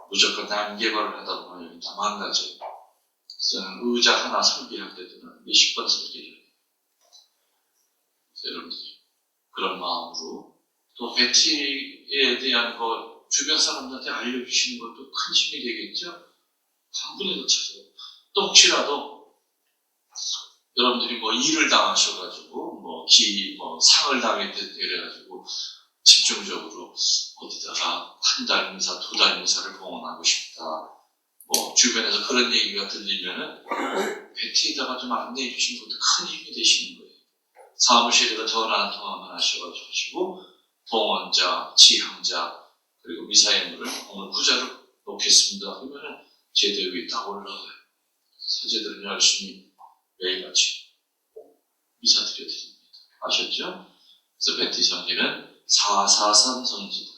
무조건 남 개발을 하다 보면 여기 다 망가져요. 저는 의자 하나 설계할 때도 몇십 번 설계를 해요. 여러분들이 그런 마음으로 또 베티에 대한 거 주변 사람들한테 알려주시는 것도 큰 힘이 되겠죠. 한 분에도 찾아요. 또 혹시라도 여러분들이 뭐 일을 당하셔가지고 뭐 상을 당했다 이래가지고 집중적으로 어디다가 한 달 미사, 2달 미사를 봉헌하고 싶다. 뭐 주변에서 그런 얘기가 들리면은 베티에다가 좀 안내해 주신 것도 큰 힘이 되시는 거예요. 사무실에다 전화 한 통화만 하셔가지고 봉헌자, 지향자 그리고 미사예물을 오늘 부자로 놓겠습니다. 그러면은 제대 위에 딱 올라가요. 사제들은 열심히 매일같이 미사 드려드립니다. 아셨죠? 그래서 베티 성지는 443 성지다.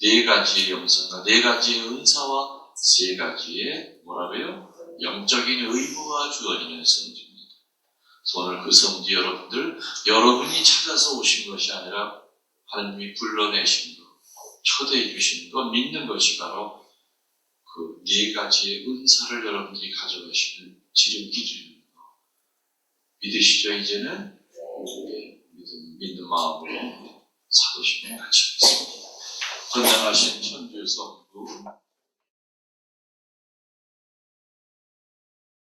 4가지의 영성과 4가지의 은사와 3가지의 뭐라고요? 영적인 의무가 주어지는 성지입니다. 그래서 오늘 그 성지 여러분이 찾아서 오신 것이 아니라 하나님이 불러내신 것, 초대해 주신 것, 믿는 것이 바로 그 4가지의 은사를 여러분들이 가져가시는 믿으시죠, 이제는? 네, 믿는 마음으로 사도신경 같이 하겠습니다. 전능하신 천주 성부,